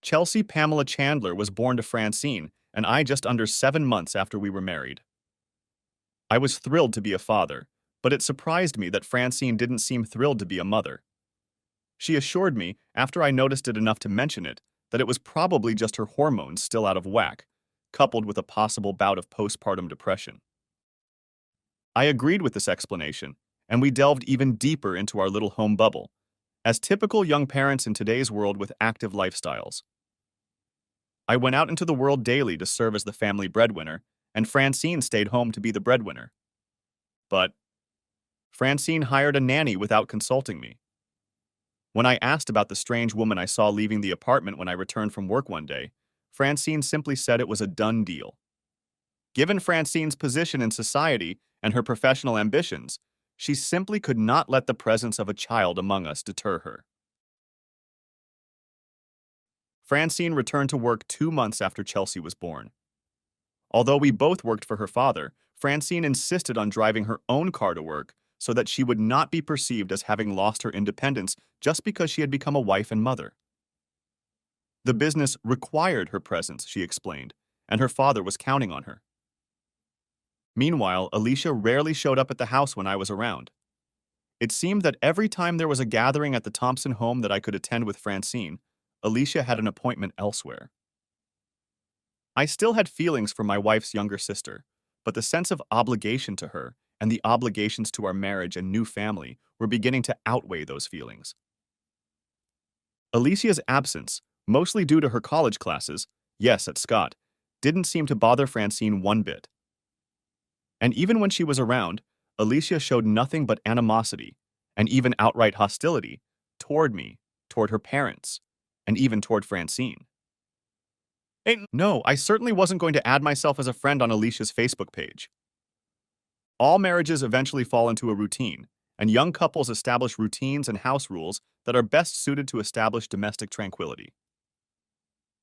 Chelsea Pamela Chandler was born to Francine and I just under 7 months after we were married. I was thrilled to be a father, but it surprised me that Francine didn't seem thrilled to be a mother. She assured me, after I noticed it enough to mention it, that it was probably just her hormones still out of whack, coupled with a possible bout of postpartum depression. I agreed with this explanation, and we delved even deeper into our little home bubble, as typical young parents in today's world with active lifestyles. I went out into the world daily to serve as the family breadwinner, and Francine stayed home to be the breadwinner. But Francine hired a nanny without consulting me. When I asked about the strange woman I saw leaving the apartment when I returned from work one day, Francine simply said it was a done deal. Given Francine's position in society and her professional ambitions, she simply could not let the presence of a child among us deter her. Francine returned to work 2 months after Chelsea was born. Although we both worked for her father, Francine insisted on driving her own car to work so that she would not be perceived as having lost her independence just because she had become a wife and mother. The business required her presence, she explained, and her father was counting on her. Meanwhile, Alicia rarely showed up at the house when I was around. It seemed that every time there was a gathering at the Thompson home that I could attend with Francine, Alicia had an appointment elsewhere. I still had feelings for my wife's younger sister, but the sense of obligation to her and the obligations to our marriage and new family were beginning to outweigh those feelings. Alicia's absence, mostly due to her college classes, yes, at Scott, didn't seem to bother Francine one bit. And even when she was around, Alicia showed nothing but animosity, and even outright hostility, toward me, toward her parents, and even toward Francine. No, I certainly wasn't going to add myself as a friend on Alicia's Facebook page. All marriages eventually fall into a routine, and young couples establish routines and house rules that are best suited to establish domestic tranquility.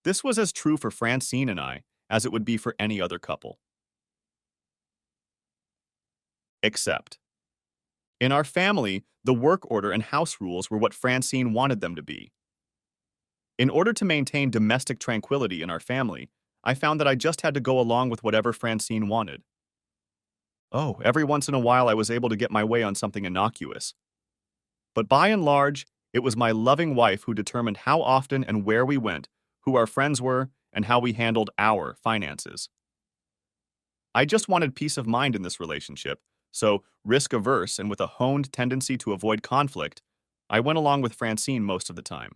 This was as true for Francine and I as it would be for any other couple. Except, in our family, the work order and house rules were what Francine wanted them to be. In order to maintain domestic tranquility in our family, I found that I just had to go along with whatever Francine wanted. Oh, every once in a while I was able to get my way on something innocuous. But by and large, it was my loving wife who determined how often and where we went, who our friends were, and how we handled our finances. I just wanted peace of mind in this relationship, so risk-averse and with a honed tendency to avoid conflict, I went along with Francine most of the time.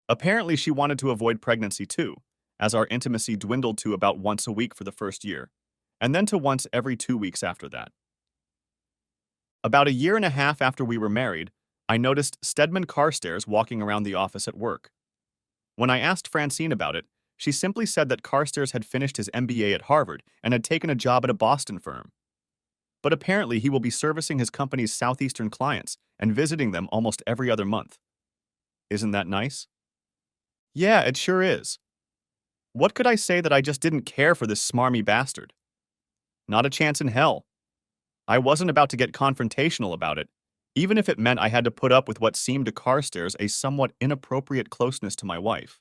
Apparently, she wanted to avoid pregnancy too, as our intimacy dwindled to about once a week for the first year, and then to once every 2 weeks after that. About a year and a half after we were married, I noticed Stedman Carstairs walking around the office at work. When I asked Francine about it, she simply said that Carstairs had finished his MBA at Harvard and had taken a job at a Boston firm. But apparently he will be servicing his company's southeastern clients and visiting them almost every other month. Isn't that nice? Yeah, it sure is. What could I say that I just didn't care for this smarmy bastard? Not a chance in hell. I wasn't about to get confrontational about it, even if it meant I had to put up with what seemed to Carstairs a somewhat inappropriate closeness to my wife.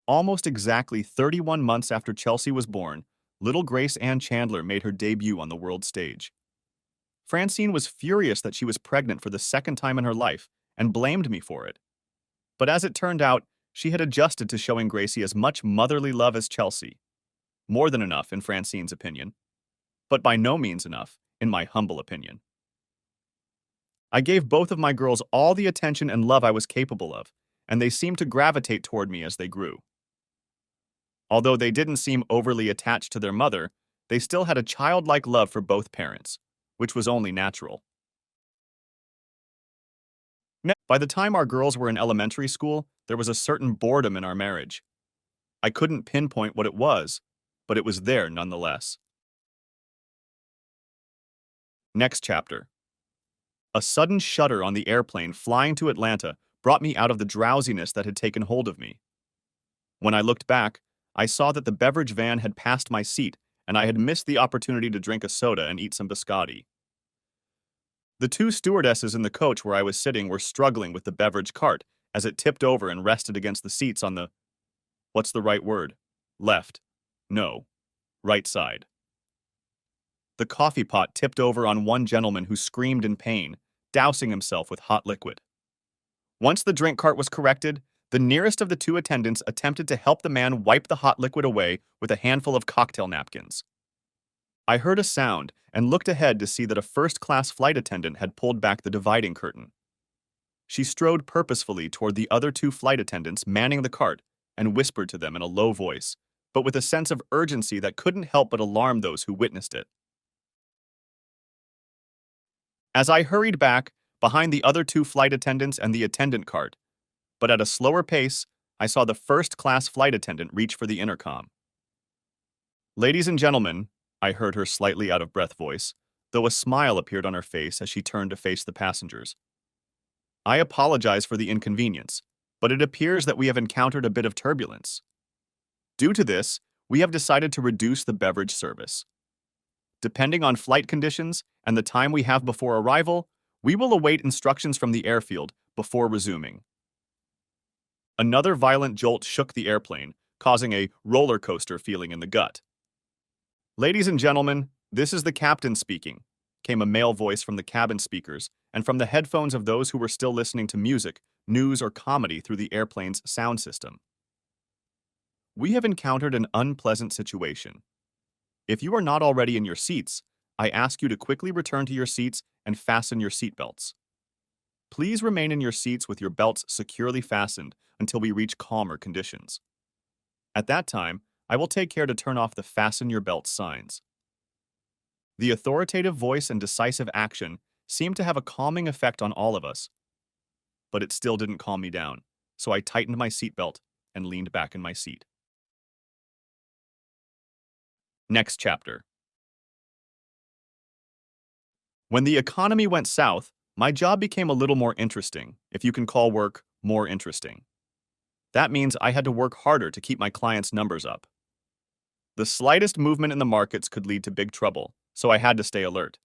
Almost exactly 31 months after Chelsea was born, little Grace Ann Chandler made her debut on the world stage. Francine was furious that she was pregnant for the second time in her life and blamed me for it. But as it turned out, she had adjusted to showing Gracie as much motherly love as Chelsea. More than enough, in Francine's opinion. But by no means enough, in my humble opinion. I gave both of my girls all the attention and love I was capable of, and they seemed to gravitate toward me as they grew. Although they didn't seem overly attached to their mother, they still had a childlike love for both parents, which was only natural. By the time our girls were in elementary school, there was a certain boredom in our marriage. I couldn't pinpoint what it was, but it was there nonetheless. Next chapter. A sudden shudder on the airplane flying to Atlanta brought me out of the drowsiness that had taken hold of me. When I looked back, I saw that the beverage van had passed my seat, and I had missed the opportunity to drink a soda and eat some biscotti. The two stewardesses in the coach where I was sitting were struggling with the beverage cart, as it tipped over and rested against the seats on the, what's the right word? Left. No. Right side. The coffee pot tipped over on one gentleman who screamed in pain, dousing himself with hot liquid. Once the drink cart was corrected, the nearest of the two attendants attempted to help the man wipe the hot liquid away with a handful of cocktail napkins. I heard a sound and looked ahead to see that a first-class flight attendant had pulled back the dividing curtain. She strode purposefully toward the other two flight attendants manning the cart and whispered to them in a low voice, but with a sense of urgency that couldn't help but alarm those who witnessed it. As I hurried back, behind the other two flight attendants and the attendant cart, but at a slower pace, I saw the first-class flight attendant reach for the intercom. "Ladies and gentlemen," I heard her slightly out-of-breath voice, though a smile appeared on her face as she turned to face the passengers. "I apologize for the inconvenience, but it appears that we have encountered a bit of turbulence. Due to this, we have decided to reduce the beverage service. Depending on flight conditions and the time we have before arrival, we will await instructions from the airfield before resuming." Another violent jolt shook the airplane, causing a roller coaster feeling in the gut. "Ladies and gentlemen, this is the captain speaking," came a male voice from the cabin speakers and from the headphones of those who were still listening to music, news, or comedy through the airplane's sound system. "We have encountered an unpleasant situation. If you are not already in your seats, I ask you to quickly return to your seats and fasten your seatbelts. Please remain in your seats with your belts securely fastened until we reach calmer conditions. At that time, I will take care to turn off the fasten your belt signs." The authoritative voice and decisive action seemed to have a calming effect on all of us, but it still didn't calm me down, so I tightened my seatbelt and leaned back in my seat. Next chapter. When the economy went south, my job became a little more interesting, if you can call work more interesting. That means I had to work harder to keep my clients' numbers up. The slightest movement in the markets could lead to big trouble, so I had to stay alert.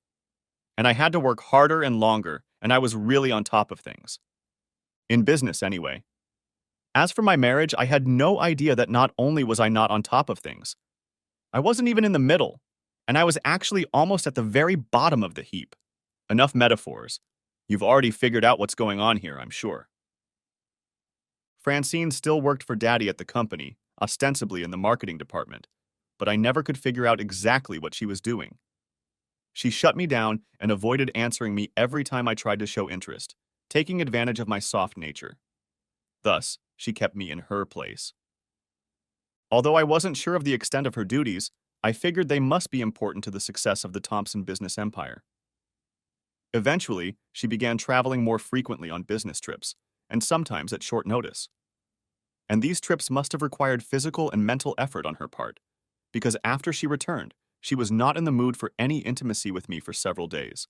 And I had to work harder and longer, and I was really on top of things. In business, anyway. As for my marriage, I had no idea that not only was I not on top of things, I wasn't even in the middle, and I was actually almost at the very bottom of the heap. Enough metaphors. You've already figured out what's going on here, I'm sure. Francine still worked for Daddy at the company, ostensibly in the marketing department, but I never could figure out exactly what she was doing. She shut me down and avoided answering me every time I tried to show interest, taking advantage of my soft nature. Thus, she kept me in her place. Although I wasn't sure of the extent of her duties, I figured they must be important to the success of the Thompson business empire. Eventually, she began traveling more frequently on business trips, and sometimes at short notice. And these trips must have required physical and mental effort on her part, because after she returned, she was not in the mood for any intimacy with me for several days.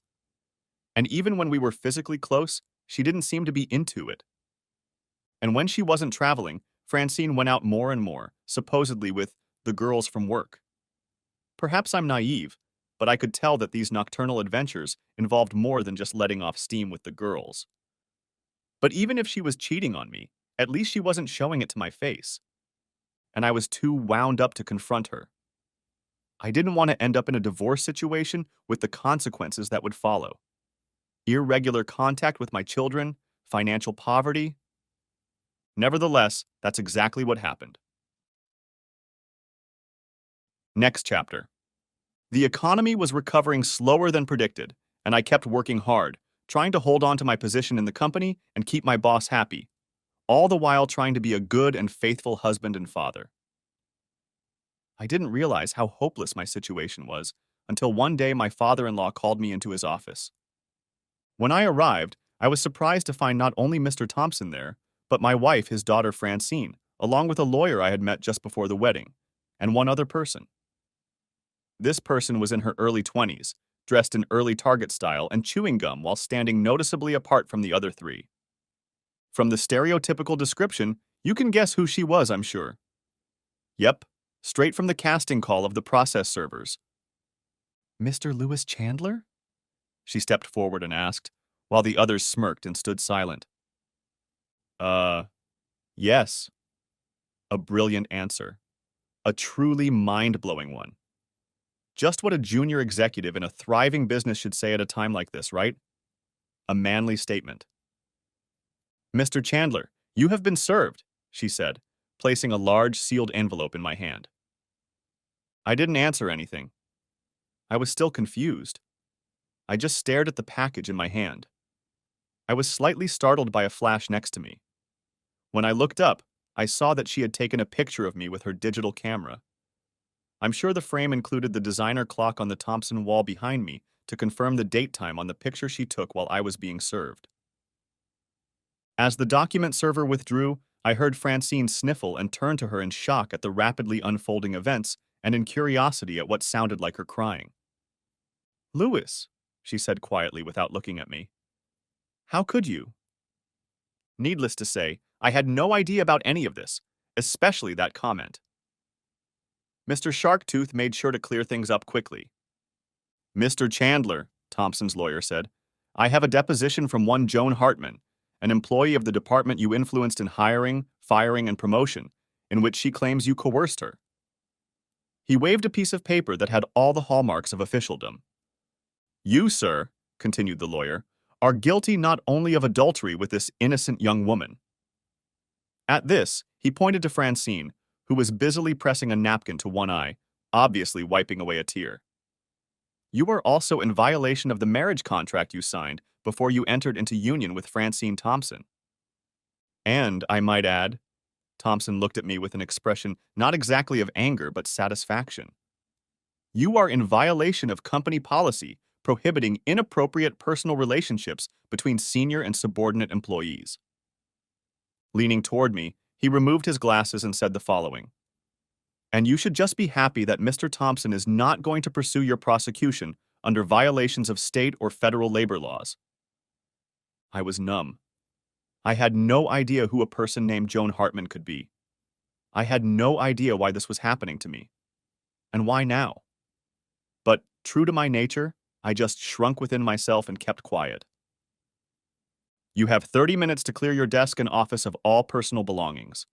And even when we were physically close, she didn't seem to be into it. And when she wasn't traveling, Francine went out more and more, supposedly with the girls from work. Perhaps I'm naive, but I could tell that these nocturnal adventures involved more than just letting off steam with the girls. But even if she was cheating on me, at least she wasn't showing it to my face. And I was too wound up to confront her. I didn't want to end up in a divorce situation with the consequences that would follow. Irregular contact with my children, financial poverty. Nevertheless, that's exactly what happened. Next chapter. The economy was recovering slower than predicted, and I kept working hard, trying to hold on to my position in the company and keep my boss happy, all the while trying to be a good and faithful husband and father. I didn't realize how hopeless my situation was until one day my father-in-law called me into his office. When I arrived, I was surprised to find not only Mr. Thompson there, but my wife, his daughter Francine, along with a lawyer I had met just before the wedding, and one other person. This person was in her early 20s, dressed in early Target style and chewing gum while standing noticeably apart from the other three. From the stereotypical description, you can guess who she was, I'm sure. Yep, straight from the casting call of the process servers. "Mr. Lewis Chandler?" She stepped forward and asked, while the others smirked and stood silent. Uh, yes. A brilliant answer. A truly mind-blowing one. Just what a junior executive in a thriving business should say at a time like this, right? A manly statement. Mr. Chandler, you have been served, she said, placing a large sealed envelope in my hand. I didn't answer anything. I was still confused. I just stared at the package in my hand. I was slightly startled by a flash next to me. When I looked up, I saw that she had taken a picture of me with her digital camera. I'm sure the frame included the designer clock on the Thompson wall behind me to confirm the date time on the picture she took while I was being served. As the document server withdrew, I heard Francine sniffle and turn to her in shock at the rapidly unfolding events and in curiosity at what sounded like her crying. Louis, she said quietly without looking at me. How could you? Needless to say, I had no idea about any of this, especially that comment. Mr. Sharktooth made sure to clear things up quickly. Mr. Chandler, Thompson's lawyer said, I have a deposition from one Joan Hartman, an employee of the department you influenced in hiring, firing, and promotion, in which she claims you coerced her. He waved a piece of paper that had all the hallmarks of officialdom. You, sir, continued the lawyer, are guilty not only of adultery with this innocent young woman. At this, he pointed to Francine, who was busily pressing a napkin to one eye, obviously wiping away a tear. You are also in violation of the marriage contract you signed before you entered into union with Francine Thompson. And, I might add, Thompson looked at me with an expression not exactly of anger but satisfaction. You are in violation of company policy prohibiting inappropriate personal relationships between senior and subordinate employees. Leaning toward me, he removed his glasses and said the following. And you should just be happy that Mr. Thompson is not going to pursue your prosecution under violations of state or federal labor laws. I was numb. I had no idea who a person named Joan Hartman could be. I had no idea why this was happening to me. And why now? But, true to my nature, I just shrunk within myself and kept quiet. You have 30 minutes to clear your desk and office of all personal belongings.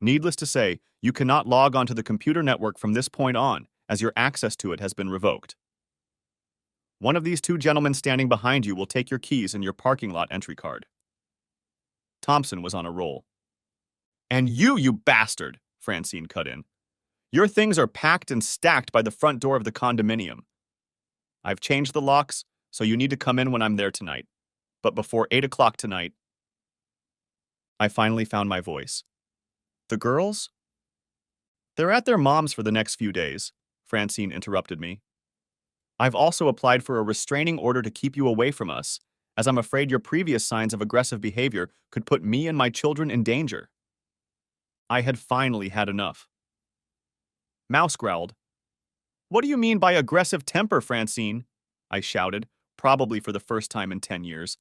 Needless to say, you cannot log onto the computer network from this point on, as your access to it has been revoked. One of these two gentlemen standing behind you will take your keys and your parking lot entry card. Thompson was on a roll. And you bastard, Francine cut in. Your things are packed and stacked by the front door of the condominium. I've changed the locks, so you need to come in when I'm there tonight. But before 8 o'clock tonight, I finally found my voice. The girls? They're at their mom's for the next few days, Francine interrupted me. I've also applied for a restraining order to keep you away from us, as I'm afraid your previous signs of aggressive behavior could put me and my children in danger. I had finally had enough. Mouse growled. What do you mean by aggressive temper, Francine? I shouted, probably for the first time in 10 years.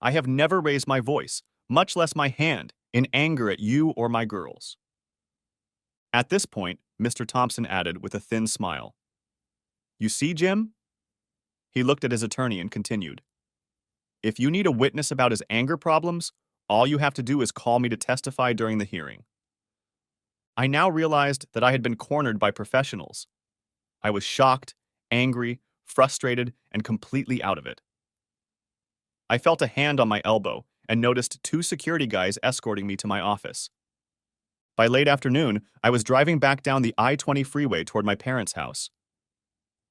I have never raised my voice, much less my hand, in anger at you or my girls. At this point, Mr. Thompson added with a thin smile. You see, Jim? He looked at his attorney and continued. If you need a witness about his anger problems, all you have to do is call me to testify during the hearing. I now realized that I had been cornered by professionals. I was shocked, angry, frustrated, and completely out of it. I felt a hand on my elbow and noticed two security guys escorting me to my office. By late afternoon, I was driving back down the I-20 freeway toward my parents' house.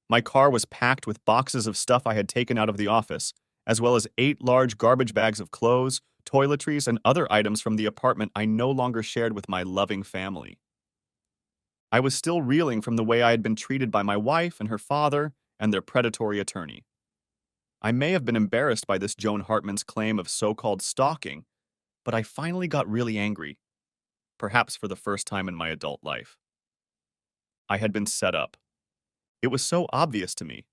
My car was packed with boxes of stuff I had taken out of the office, as well as 8 large garbage bags of clothes, toiletries, and other items from the apartment I no longer shared with my loving family. I was still reeling from the way I had been treated by my wife and her father and their predatory attorney. I may have been embarrassed by this Joan Hartman's claim of so-called stalking, but I finally got really angry, perhaps for the first time in my adult life. I had been set up. It was so obvious to me.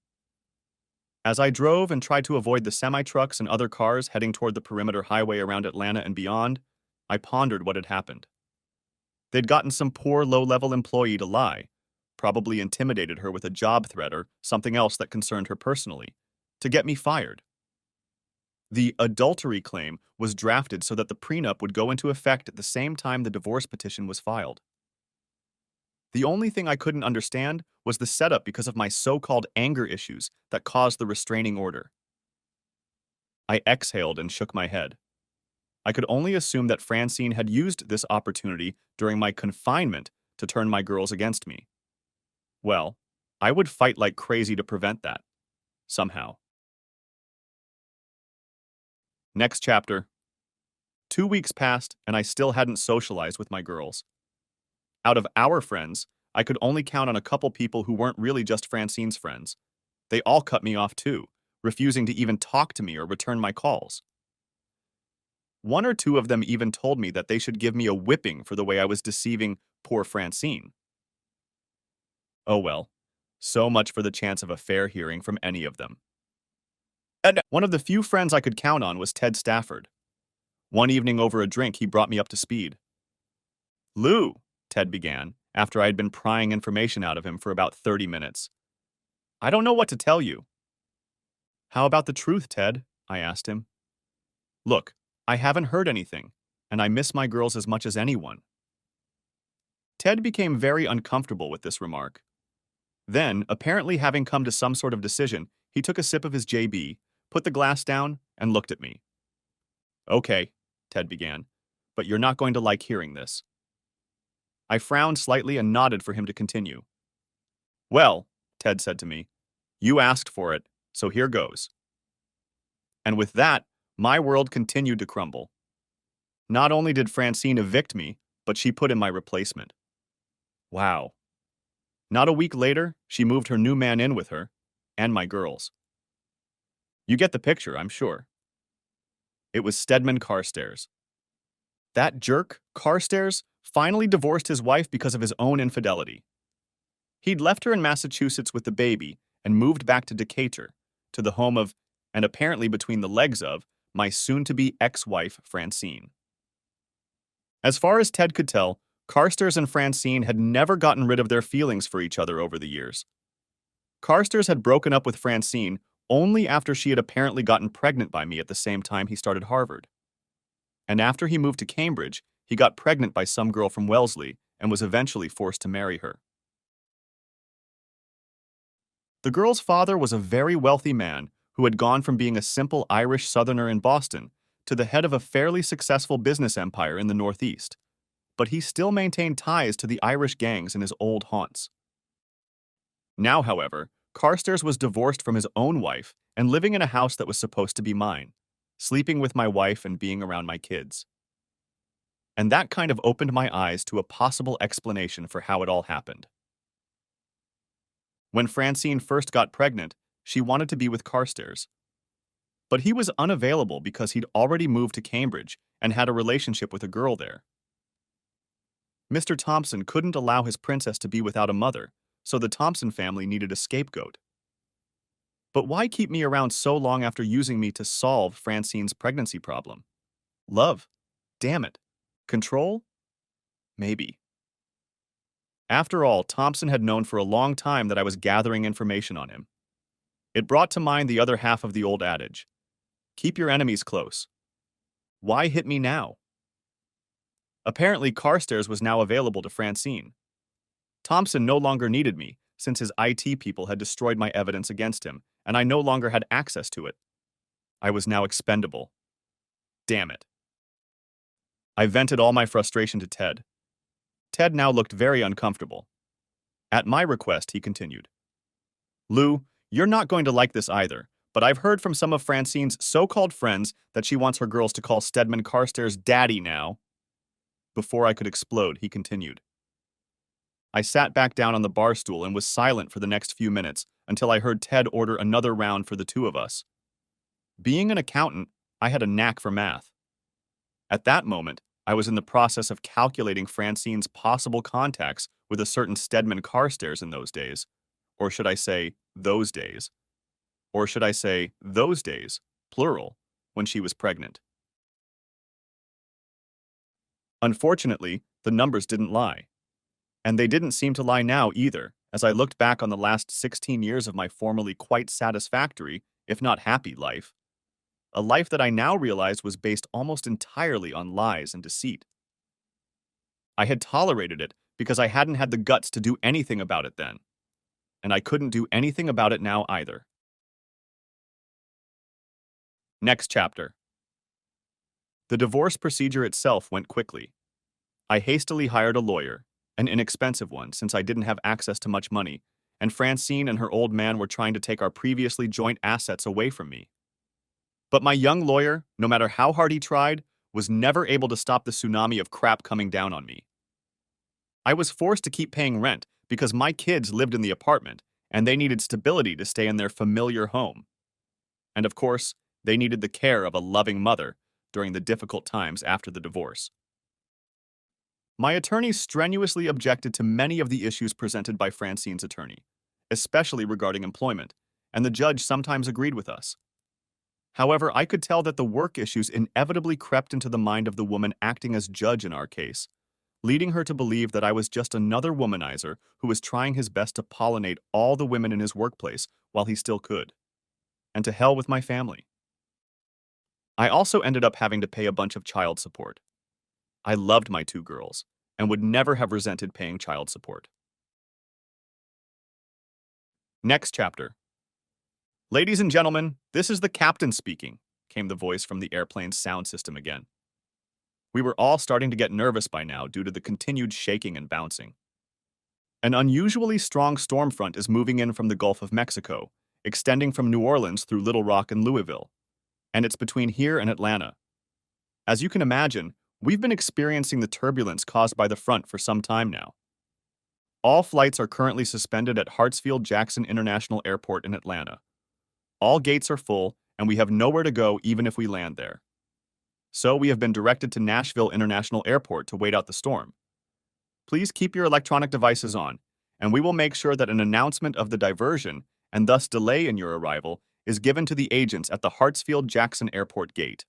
As I drove and tried to avoid the semi-trucks and other cars heading toward the perimeter highway around Atlanta and beyond, I pondered what had happened. They'd gotten some poor low-level employee to lie, probably intimidated her with a job threat or something else that concerned her personally, to get me fired. The adultery claim was drafted so that the prenup would go into effect at the same time the divorce petition was filed. The only thing I couldn't understand was the setup because of my so-called anger issues that caused the restraining order. I exhaled and shook my head. I could only assume that Francine had used this opportunity during my confinement to turn my girls against me. Well, I would fight like crazy to prevent that, somehow. Next chapter. 2 weeks passed, and I still hadn't socialized with my girls. Out of our friends, I could only count on a couple people who weren't really just Francine's friends. They all cut me off too, refusing to even talk to me or return my calls. One or two of them even told me that they should give me a whipping for the way I was deceiving poor Francine. Oh well, so much for the chance of a fair hearing from any of them. And one of the few friends I could count on was Ted Stafford. One evening over a drink, he brought me up to speed. Lou, Ted began, after I had been prying information out of him for about 30 minutes. I don't know what to tell you. How about the truth, Ted? I asked him. Look, I haven't heard anything, and I miss my girls as much as anyone. Ted became very uncomfortable with this remark. Then, apparently having come to some sort of decision, he took a sip of his JB, put the glass down, and looked at me. Okay, Ted began, but you're not going to like hearing this. I frowned slightly and nodded for him to continue. Well, Ted said to me, you asked for it, so here goes. And with that, my world continued to crumble. Not only did Francine evict me, but she put in my replacement. Wow. Not a week later, she moved her new man in with her, and my girls. You get the picture, I'm sure. It was Stedman Carstairs. That jerk, Carstairs, finally divorced his wife because of his own infidelity. He'd left her in Massachusetts with the baby and moved back to Decatur, to the home of, and apparently between the legs of, my soon-to-be ex-wife, Francine. As far as Ted could tell, Carstairs and Francine had never gotten rid of their feelings for each other over the years. Carstairs had broken up with Francine only after she had apparently gotten pregnant by me at the same time he started Harvard. And after he moved to Cambridge, he got pregnant by some girl from Wellesley and was eventually forced to marry her. The girl's father was a very wealthy man who had gone from being a simple Irish Southerner in Boston to the head of a fairly successful business empire in the Northeast, but he still maintained ties to the Irish gangs in his old haunts. Now, however, Carstairs was divorced from his own wife and living in a house that was supposed to be mine, sleeping with my wife and being around my kids. And that kind of opened my eyes to a possible explanation for how it all happened. When Francine first got pregnant, she wanted to be with Carstairs. But he was unavailable because he'd already moved to Cambridge and had a relationship with a girl there. Mr. Thompson couldn't allow his princess to be without a mother, so the Thompson family needed a scapegoat. But why keep me around so long after using me to solve Francine's pregnancy problem? Love? Damn it. Control? Maybe. After all, Thompson had known for a long time that I was gathering information on him. It brought to mind the other half of the old adage, keep your enemies close. Why hit me now? Apparently, Carstairs was now available to Francine. Thompson no longer needed me, since his IT people had destroyed my evidence against him, and I no longer had access to it. I was now expendable. Damn it. I vented all my frustration to Ted. Ted now looked very uncomfortable. At my request, he continued. Lou, you're not going to like this either, but I've heard from some of Francine's so-called friends that she wants her girls to call Stedman Carstairs daddy now. Before I could explode, he continued. I sat back down on the bar stool and was silent for the next few minutes until I heard Ted order another round for the two of us. Being an accountant, I had a knack for math. At that moment, I was in the process of calculating Francine's possible contacts with a certain Stedman Carstairs in those days. Or should I say, those days? Or should I say, those days, plural, when she was pregnant? Unfortunately, the numbers didn't lie. And they didn't seem to lie now either, as I looked back on the last 16 years of my formerly quite satisfactory, if not happy, life. a life that I now realized was based almost entirely on lies and deceit. I had tolerated it because I hadn't had the guts to do anything about it then, and I couldn't do anything about it now either. Next chapter. The divorce procedure itself went quickly. I hastily hired a lawyer, an inexpensive one since I didn't have access to much money, and Francine and her old man were trying to take our previously joint assets away from me. But my young lawyer, no matter how hard he tried, was never able to stop the tsunami of crap coming down on me. I was forced to keep paying rent because my kids lived in the apartment and they needed stability to stay in their familiar home. And of course, they needed the care of a loving mother during the difficult times after the divorce. My attorney strenuously objected to many of the issues presented by Francine's attorney, especially regarding employment, and the judge sometimes agreed with us. However, I could tell that the work issues inevitably crept into the mind of the woman acting as judge in our case, leading her to believe that I was just another womanizer who was trying his best to pollinate all the women in his workplace while he still could. And to hell with my family. I also ended up having to pay a bunch of child support. I loved my two girls and would never have resented paying child support. Next chapter. Ladies and gentlemen, this is the captain speaking, came the voice from the airplane's sound system again. We were all starting to get nervous by now due to the continued shaking and bouncing. An unusually strong storm front is moving in from the Gulf of Mexico, extending from New Orleans through Little Rock and Louisville, and it's between here and Atlanta. As you can imagine, we've been experiencing the turbulence caused by the front for some time now. All flights are currently suspended at Hartsfield-Jackson International Airport in Atlanta. All gates are full, and we have nowhere to go even if we land there. So we have been directed to Nashville International Airport to wait out the storm. Please keep your electronic devices on, and we will make sure that an announcement of the diversion, and thus delay in your arrival, is given to the agents at the Hartsfield-Jackson Airport gate.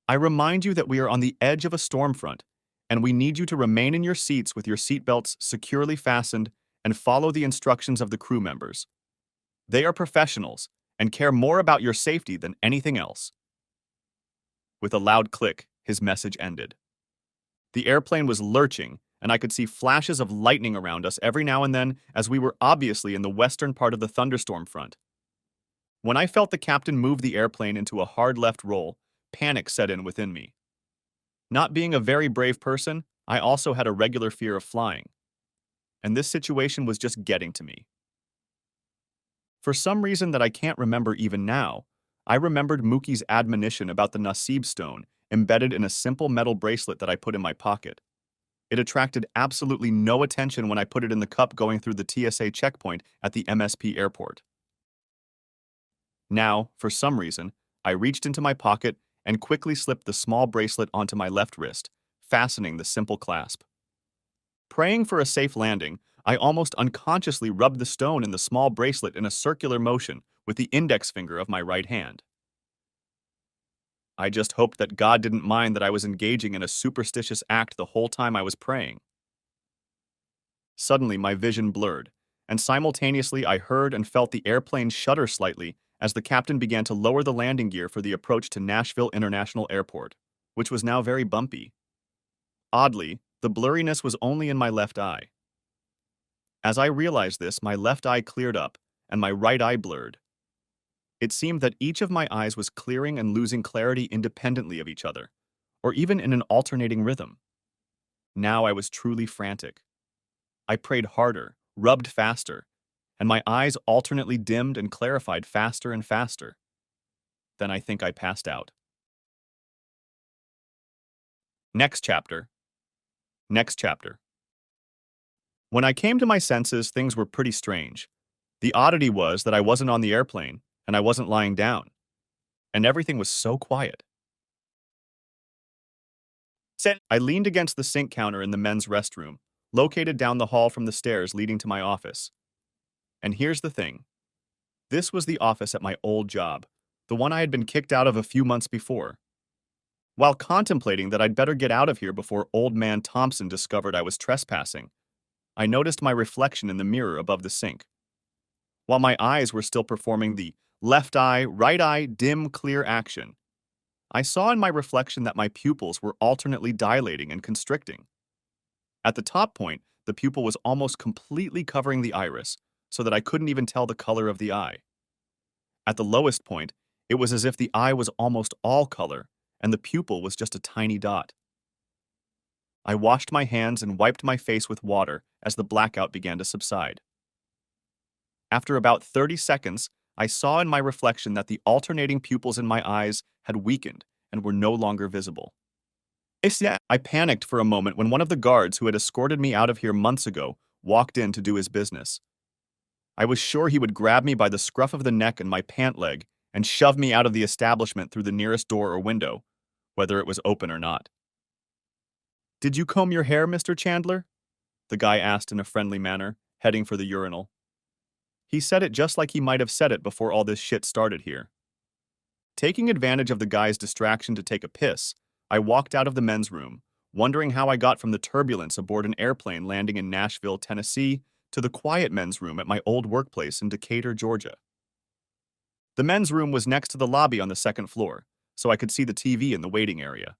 I remind you that we are on the edge of a storm front, and we need you to remain in your seats with your seatbelts securely fastened and follow the instructions of the crew members. They are professionals and care more about your safety than anything else. With a loud click, his message ended. The airplane was lurching, and I could see flashes of lightning around us every now and then as we were obviously in the western part of the thunderstorm front. When I felt the captain move the airplane into a hard left roll, panic set in within me. Not being a very brave person, I also had a regular fear of flying. And this situation was just getting to me. For some reason that I can't remember even now, I remembered Mookie's admonition about the Nasib stone embedded in a simple metal bracelet that I put in my pocket. It attracted absolutely no attention when I put it in the cup going through the TSA checkpoint at the MSP airport. Now, for some reason, I reached into my pocket and quickly slipped the small bracelet onto my left wrist, fastening the simple clasp. Praying for a safe landing, I almost unconsciously rubbed the stone in the small bracelet in a circular motion with the index finger of my right hand. I just hoped that God didn't mind that I was engaging in a superstitious act the whole time I was praying. Suddenly, my vision blurred, and simultaneously I heard and felt the airplane shudder slightly as the captain began to lower the landing gear for the approach to Nashville International Airport, which was now very bumpy. Oddly, the blurriness was only in my left eye. As I realized this, my left eye cleared up, and my right eye blurred. It seemed that each of my eyes was clearing and losing clarity independently of each other, or even in an alternating rhythm. Now I was truly frantic. I prayed harder, rubbed faster, and my eyes alternately dimmed and clarified faster and faster. Then I think I passed out. Next chapter. Next chapter. When I came to my senses, things were pretty strange. The oddity was that I wasn't on the airplane, and I wasn't lying down, and everything was so quiet. I leaned against the sink counter in the men's restroom, located down the hall from the stairs leading to my office. And here's the thing. This was the office at my old job, the one I had been kicked out of a few months before. While contemplating that I'd better get out of here before old man Thompson discovered I was trespassing, I noticed my reflection in the mirror above the sink. While my eyes were still performing the Left eye, right eye, dim, clear action. I saw in my reflection that my pupils were alternately dilating and constricting. At the top point, the pupil was almost completely covering the iris, so that I couldn't even tell the color of the eye. At the lowest point, it was as if the eye was almost all color, and the pupil was just a tiny dot. I washed my hands and wiped my face with water as the blackout began to subside. After about 30 seconds, I saw in my reflection that the alternating pupils in my eyes had weakened and were no longer visible. I panicked for a moment when one of the guards who had escorted me out of here months ago walked in to do his business. I was sure he would grab me by the scruff of the neck and my pant leg and shove me out of the establishment through the nearest door or window, whether it was open or not. "Did you comb your hair, Mr. Chandler?" the guy asked in a friendly manner, heading for the urinal. He said it just like he might have said it before all this shit started here. Taking advantage of the guy's distraction to take a piss, I walked out of the men's room, wondering how I got from the turbulence aboard an airplane landing in Nashville, Tennessee, to the quiet men's room at my old workplace in Decatur, Georgia. The men's room was next to the lobby on the second floor, so I could see the TV in the waiting area.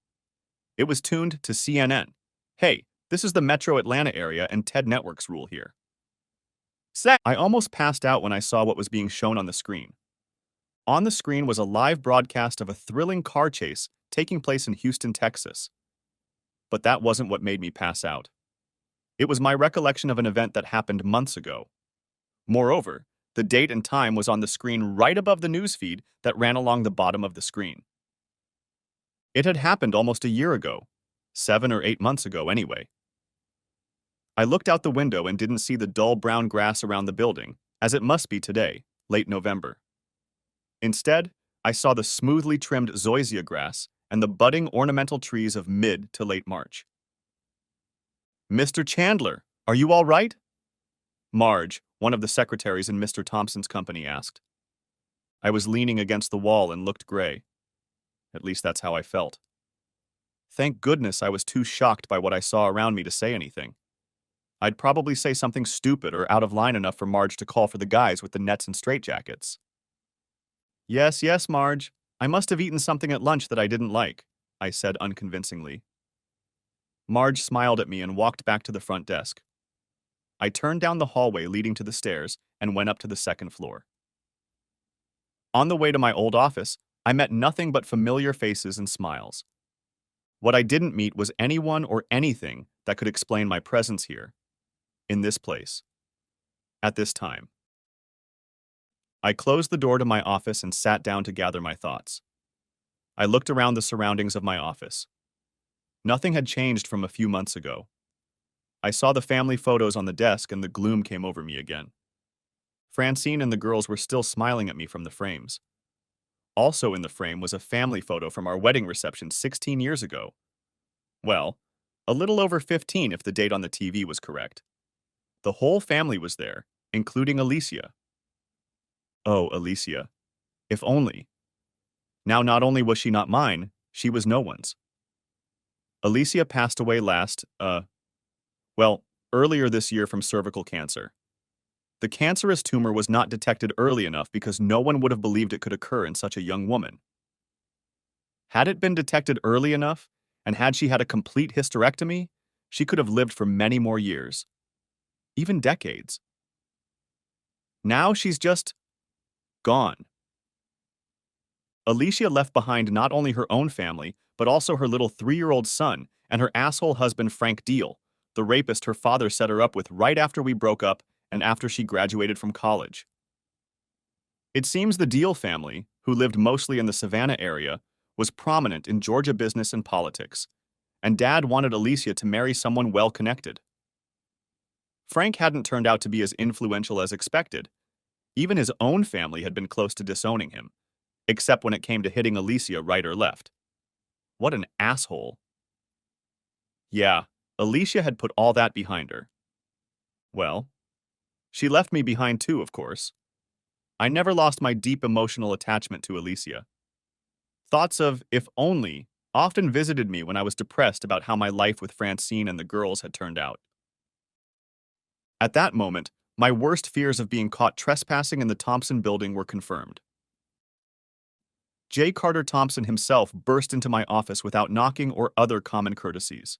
It was tuned to CNN. Hey, this is the Metro Atlanta area and TED Network's rule here. I almost passed out when I saw what was being shown on the screen. On the screen was a live broadcast of a thrilling car chase taking place in Houston, Texas. But that wasn't what made me pass out. It was my recollection of an event that happened months ago. Moreover, the date and time was on the screen right above the newsfeed that ran along the bottom of the screen. It had happened almost a year ago, 7 or 8 months ago anyway. I looked out the window and didn't see the dull brown grass around the building, as it must be today, late November. Instead, I saw the smoothly trimmed zoysia grass and the budding ornamental trees of mid to late March. "Mr. Chandler, are you all right?" Marge, one of the secretaries in Mr. Thompson's company, asked. I was leaning against the wall and looked gray. At least that's how I felt. Thank goodness I was too shocked by what I saw around me to say anything. I'd probably say something stupid or out of line enough for Marge to call for the guys with the nets and straitjackets. Yes, yes, Marge. I must have eaten something at lunch that I didn't like, I said unconvincingly. Marge smiled at me and walked back to the front desk. I turned down the hallway leading to the stairs and went up to the second floor. On the way to my old office, I met nothing but familiar faces and smiles. What I didn't meet was anyone or anything that could explain my presence here, in this place, at this time. I closed the door to my office and sat down to gather my thoughts. I looked around the surroundings of my office. Nothing had changed from a few months ago. I saw the family photos on the desk and the gloom came over me again. Francine and the girls were still smiling at me from the frames. Also in the frame was a family photo from our wedding reception 16 years ago. Well, a little over 15 if the date on the TV was correct. The whole family was there, including Alicia. Oh, Alicia. If only. Now, not only was she not mine, she was no one's. Alicia passed away earlier this year from cervical cancer. The cancerous tumor was not detected early enough because no one would have believed it could occur in such a young woman. Had it been detected early enough, and had she had a complete hysterectomy, she could have lived for many more years, even decades. Now she's just gone. Alicia left behind not only her own family, but also her little 3-year-old son and her asshole husband Frank Deal, the rapist her father set her up with right after we broke up and after she graduated from college. It seems the Deal family, who lived mostly in the Savannah area, was prominent in Georgia business and politics, and Dad wanted Alicia to marry someone well-connected. Frank hadn't turned out to be as influential as expected. Even his own family had been close to disowning him, except when it came to hitting Alicia right or left. What an asshole. Yeah, Alicia had put all that behind her. Well, she left me behind too, of course. I never lost my deep emotional attachment to Alicia. Thoughts of if only often visited me when I was depressed about how my life with Francine and the girls had turned out. At that moment, my worst fears of being caught trespassing in the Thompson building were confirmed. J. Carter Thompson himself burst into my office without knocking or other common courtesies.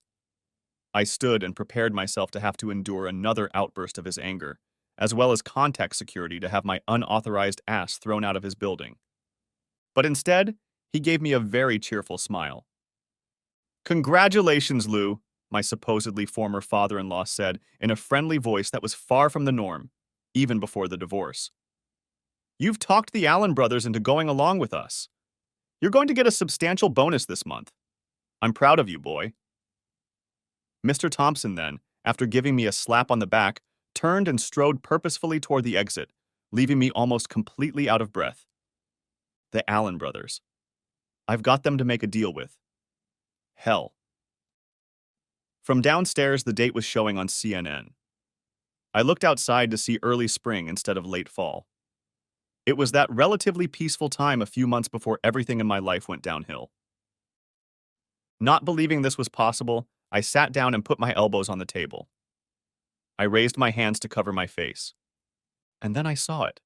I stood and prepared myself to have to endure another outburst of his anger, as well as contact security to have my unauthorized ass thrown out of his building. But instead, he gave me a very cheerful smile. "Congratulations, Lou," my supposedly former father-in-law said in a friendly voice that was far from the norm, even before the divorce. "You've talked the Allen brothers into going along with us. You're going to get a substantial bonus this month. I'm proud of you, boy." Mr. Thompson then, after giving me a slap on the back, turned and strode purposefully toward the exit, leaving me almost completely out of breath. The Allen brothers. I've got them to make a deal with. Hell. From downstairs, the date was showing on CNN. I looked outside to see early spring instead of late fall. It was that relatively peaceful time a few months before everything in my life went downhill. Not believing this was possible, I sat down and put my elbows on the table. I raised my hands to cover my face. And then I saw it.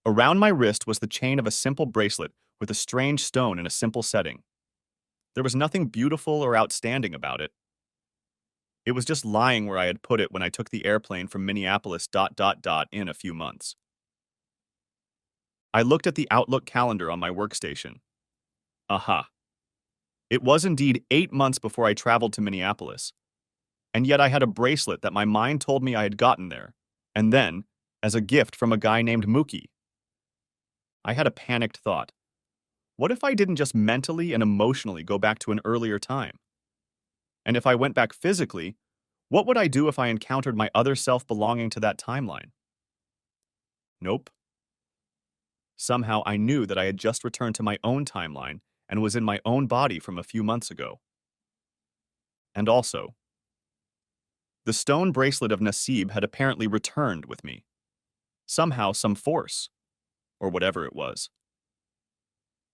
Around my wrist was the chain of a simple bracelet with a strange stone in a simple setting. There was nothing beautiful or outstanding about it. It was just lying where I had put it when I took the airplane from Minneapolis ... in a few months. I looked at the Outlook calendar on my workstation. Aha. It was indeed 8 months before I traveled to Minneapolis. And yet I had a bracelet that my mind told me I had gotten there, and then, as a gift from a guy named Mookie. I had a panicked thought. What if I didn't just mentally and emotionally go back to an earlier time? And if I went back physically, what would I do if I encountered my other self belonging to that timeline? Nope. Somehow I knew that I had just returned to my own timeline and was in my own body from a few months ago. And also, the stone bracelet of Nasib had apparently returned with me. Somehow, some force, or whatever it was.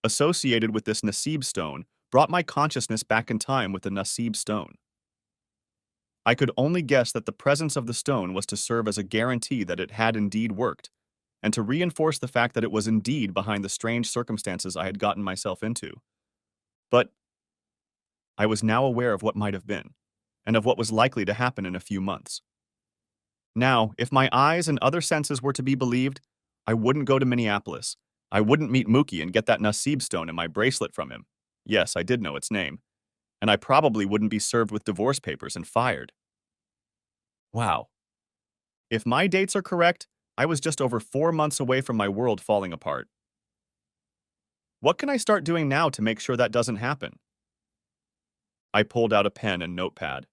Associated with this Nasib stone brought my consciousness back in time with the Nasib stone. I could only guess that the presence of the stone was to serve as a guarantee that it had indeed worked, and to reinforce the fact that it was indeed behind the strange circumstances I had gotten myself into. But I was now aware of what might have been, and of what was likely to happen in a few months. Now, if my eyes and other senses were to be believed, I wouldn't go to Minneapolis. I wouldn't meet Mookie and get that Nasib stone in my bracelet from him. Yes, I did know its name. And I probably wouldn't be served with divorce papers and fired. Wow. If my dates are correct, I was just over 4 months away from my world falling apart. What can I start doing now to make sure that doesn't happen? I pulled out a pen and notepad.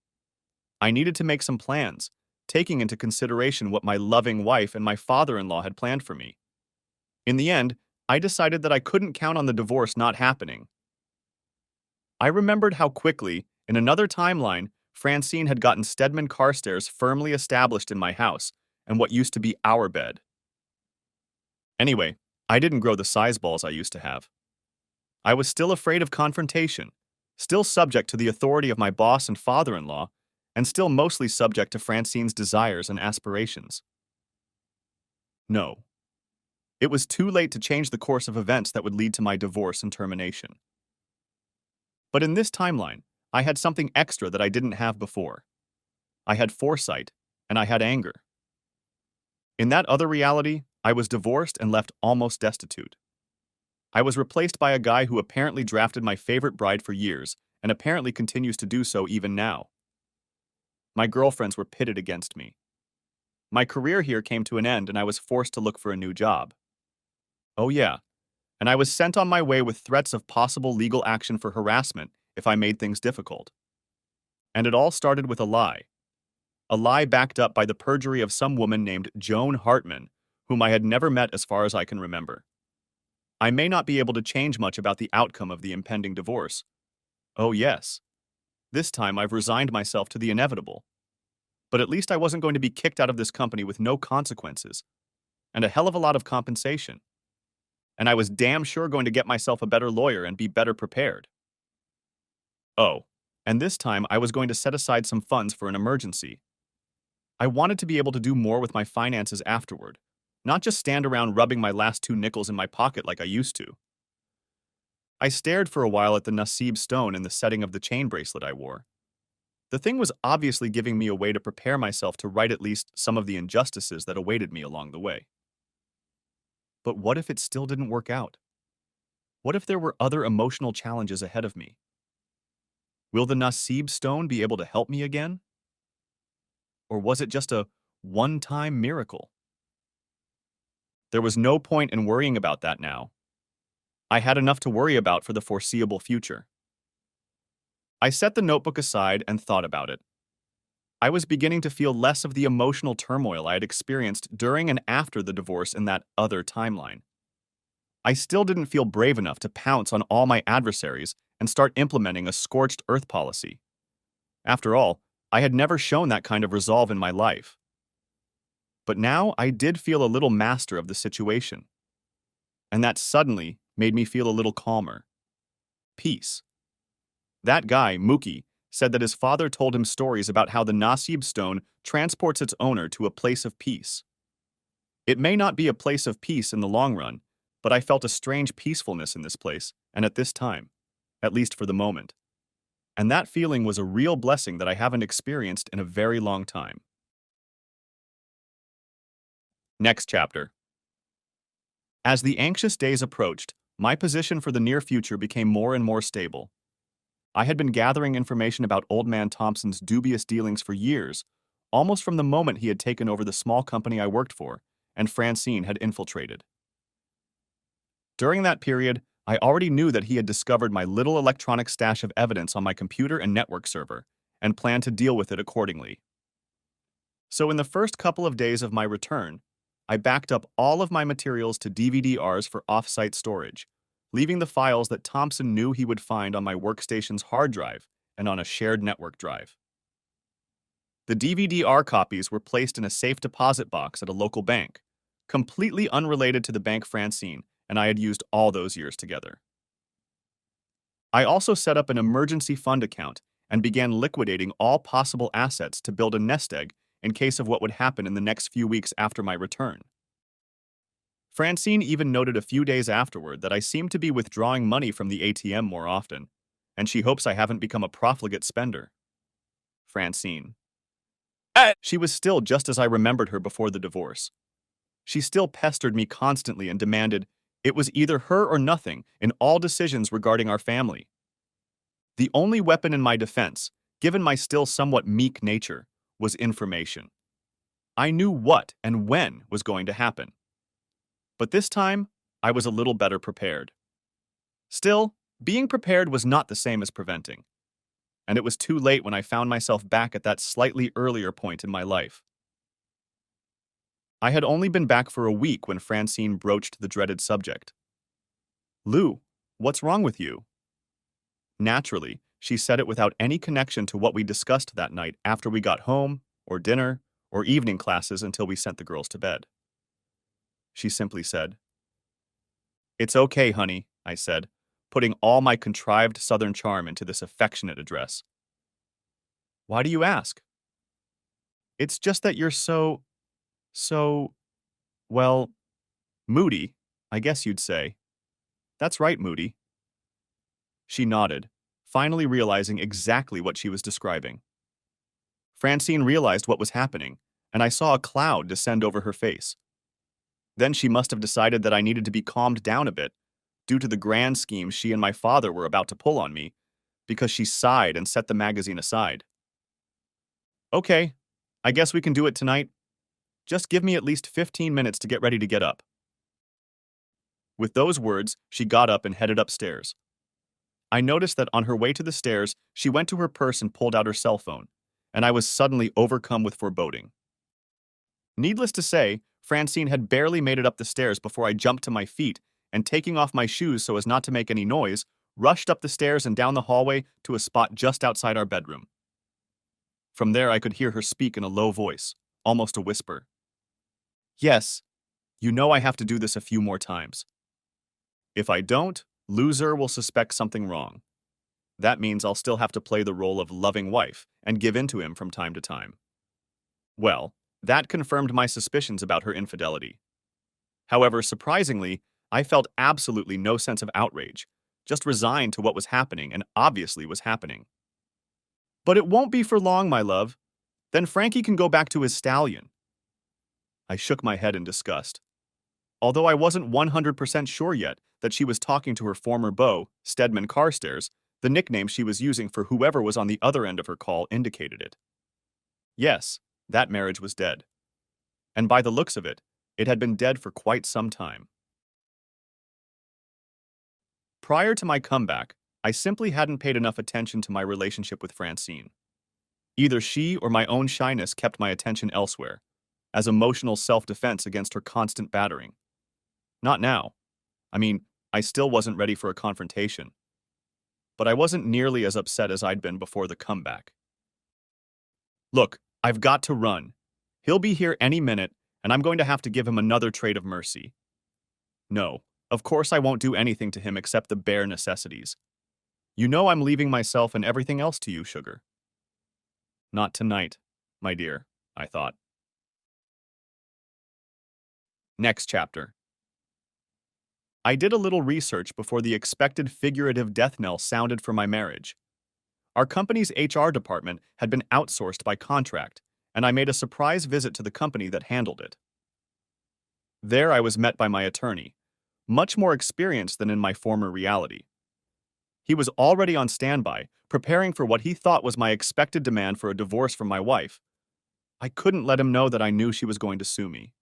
I needed to make some plans, taking into consideration what my loving wife and my father-in-law had planned for me. In the end, I decided that I couldn't count on the divorce not happening. I remembered how quickly, in another timeline, Francine had gotten Stedman Carstairs firmly established in my house and what used to be our bed. Anyway, I didn't grow the size balls I used to have. I was still afraid of confrontation, still subject to the authority of my boss and father-in-law, and still mostly subject to Francine's desires and aspirations. No. It was too late to change the course of events that would lead to my divorce and termination. But in this timeline, I had something extra that I didn't have before. I had foresight, and I had anger. In that other reality, I was divorced and left almost destitute. I was replaced by a guy who apparently drafted my favorite bride for years, and apparently continues to do so even now. My girlfriends were pitted against me. My career here came to an end, and I was forced to look for a new job. Oh yeah, and I was sent on my way with threats of possible legal action for harassment if I made things difficult. And it all started with a lie backed up by the perjury of some woman named Joan Hartman, whom I had never met as far as I can remember. I may not be able to change much about the outcome of the impending divorce. Oh yes, this time I've resigned myself to the inevitable. But at least I wasn't going to be kicked out of this company with no consequences, and a hell of a lot of compensation. And I was damn sure going to get myself a better lawyer and be better prepared. Oh, and this time I was going to set aside some funds for an emergency. I wanted to be able to do more with my finances afterward, not just stand around rubbing my last 2 nickels in my pocket like I used to. I stared for a while at the Nasib stone in the setting of the chain bracelet I wore. The thing was obviously giving me a way to prepare myself to right at least some of the injustices that awaited me along the way. But what if it still didn't work out? What if there were other emotional challenges ahead of me? Will the Nasib stone be able to help me again? Or was it just a one-time miracle? There was no point in worrying about that now. I had enough to worry about for the foreseeable future. I set the notebook aside and thought about it. I was beginning to feel less of the emotional turmoil I had experienced during and after the divorce in that other timeline. I still didn't feel brave enough to pounce on all my adversaries and start implementing a scorched earth policy. After all, I had never shown that kind of resolve in my life. But now I did feel a little master of the situation. And that suddenly made me feel a little calmer. Peace. That guy, Mookie, said that his father told him stories about how the Nasib stone transports its owner to a place of peace. It may not be a place of peace in the long run, but I felt a strange peacefulness in this place and at this time, at least for the moment. And that feeling was a real blessing that I haven't experienced in a very long time. Next chapter. As the anxious days approached, my position for the near future became more and more stable. I had been gathering information about Old Man Thompson's dubious dealings for years, almost from the moment he had taken over the small company I worked for, and Francine had infiltrated. During that period, I already knew that he had discovered my little electronic stash of evidence on my computer and network server, and planned to deal with it accordingly. So in the first couple of days of my return, I backed up all of my materials to DVD-Rs for off-site storage, leaving the files that Thompson knew he would find on my workstation's hard drive and on a shared network drive. The DVD-R copies were placed in a safe deposit box at a local bank, completely unrelated to the bank Francine and I had used all those years together. I also set up an emergency fund account and began liquidating all possible assets to build a nest egg in case of what would happen in the next few weeks after my return. Francine even noted a few days afterward that I seemed to be withdrawing money from the ATM more often, and she hopes I haven't become a profligate spender. Francine. She was still just as I remembered her before the divorce. She still pestered me constantly and demanded it was either her or nothing in all decisions regarding our family. The only weapon in my defense, given my still somewhat meek nature, was information. I knew what and when was going to happen. But this time, I was a little better prepared. Still, being prepared was not the same as preventing. And it was too late when I found myself back at that slightly earlier point in my life. I had only been back for a week when Francine broached the dreaded subject. "Lou, what's wrong with you?" Naturally, she said it without any connection to what we discussed that night after we got home, or dinner, or evening classes until we sent the girls to bed. She simply said, "It's okay, honey," I said, putting all my contrived southern charm into this affectionate address. "Why do you ask?" "It's just that you're so, well, moody, I guess you'd say." "That's right, Moody." She nodded, finally realizing exactly what she was describing. Francine realized what was happening, and I saw a cloud descend over her face. Then she must have decided that I needed to be calmed down a bit, due to the grand scheme she and my father were about to pull on me, because she sighed and set the magazine aside. "Okay, I guess we can do it tonight. Just give me at least 15 minutes to get ready to get up." With those words, she got up and headed upstairs. I noticed that on her way to the stairs, she went to her purse and pulled out her cell phone, and I was suddenly overcome with foreboding. Needless to say, Francine had barely made it up the stairs before I jumped to my feet and, taking off my shoes so as not to make any noise, rushed up the stairs and down the hallway to a spot just outside our bedroom. From there, I could hear her speak in a low voice, almost a whisper. "Yes, you know I have to do this a few more times. If I don't, Loser will suspect something wrong. That means I'll still have to play the role of loving wife and give in to him from time to time." Well, that confirmed my suspicions about her infidelity. However, surprisingly, I felt absolutely no sense of outrage, just resigned to what was happening and obviously was happening. But it won't be for long, my love. Then Frankie can go back to his stallion. I shook my head in disgust. Although I wasn't 100% sure yet that she was talking to her former beau, Stedman Carstairs, the nickname she was using for whoever was on the other end of her call indicated it. Yes, that marriage was dead. And by the looks of it, it had been dead for quite some time. Prior to my comeback, I simply hadn't paid enough attention to my relationship with Francine. Either she or my own shyness kept my attention elsewhere, as emotional self-defense against her constant battering. Not now. I mean, I still wasn't ready for a confrontation. But I wasn't nearly as upset as I'd been before the comeback. Look, I've got to run. He'll be here any minute, and I'm going to have to give him another trait of mercy. No, of course I won't do anything to him except the bare necessities. You know I'm leaving myself and everything else to you, sugar. Not tonight, my dear, I thought. Next chapter. I did a little research before the expected figurative death knell sounded for my marriage. Our company's HR department had been outsourced by contract, and I made a surprise visit to the company that handled it. There I was met by my attorney, much more experienced than in my former reality. He was already on standby, preparing for what he thought was my expected demand for a divorce from my wife. I couldn't let him know that I knew she was going to sue me.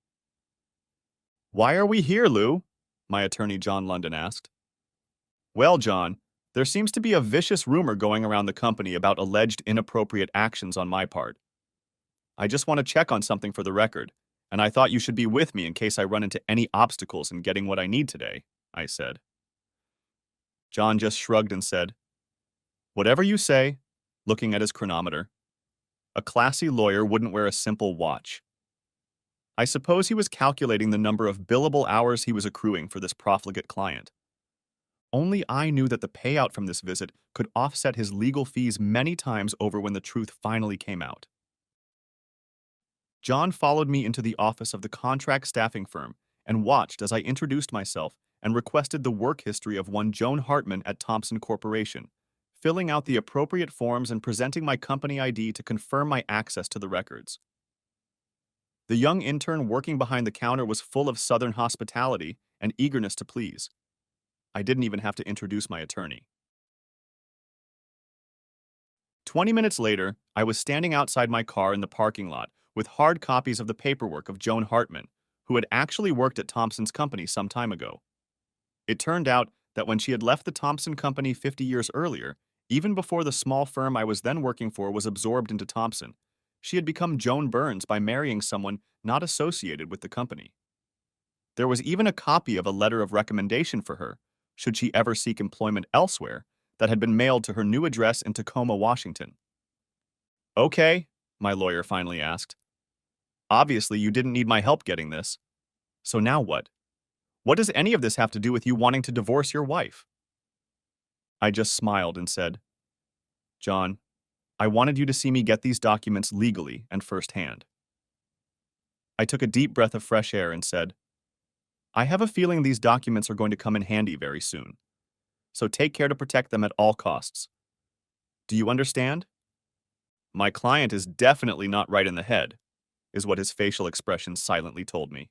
"Why are we here, Lou?" my attorney John London asked. "Well, John, there seems to be a vicious rumor going around the company about alleged inappropriate actions on my part. I just want to check on something for the record, and I thought you should be with me in case I run into any obstacles in getting what I need today," I said. John just shrugged and said, "Whatever you say," looking at his chronometer. A classy lawyer wouldn't wear a simple watch. I suppose he was calculating the number of billable hours he was accruing for this profligate client. Only I knew that the payout from this visit could offset his legal fees many times over when the truth finally came out. John followed me into the office of the contract staffing firm and watched as I introduced myself and requested the work history of one Joan Hartman at Thompson Corporation, filling out the appropriate forms and presenting my company ID to confirm my access to the records. The young intern working behind the counter was full of Southern hospitality and eagerness to please. I didn't even have to introduce my attorney. 20 minutes later, I was standing outside my car in the parking lot with hard copies of the paperwork of Joan Hartman, who had actually worked at Thompson's company some time ago. It turned out that when she had left the Thompson company 50 years earlier, even before the small firm I was then working for was absorbed into Thompson, she had become Joan Burns by marrying someone not associated with the company. There was even a copy of a letter of recommendation for her, should she ever seek employment elsewhere, that had been mailed to her new address in Tacoma, Washington. "Okay," my lawyer finally asked. "Obviously, you didn't need my help getting this. So now what? What does any of this have to do with you wanting to divorce your wife?" I just smiled and said, "John, I wanted you to see me get these documents legally and firsthand." I took a deep breath of fresh air and said, "I have a feeling these documents are going to come in handy very soon. So take care to protect them at all costs. Do you understand?" "My client is definitely not right in the head," is what his facial expression silently told me.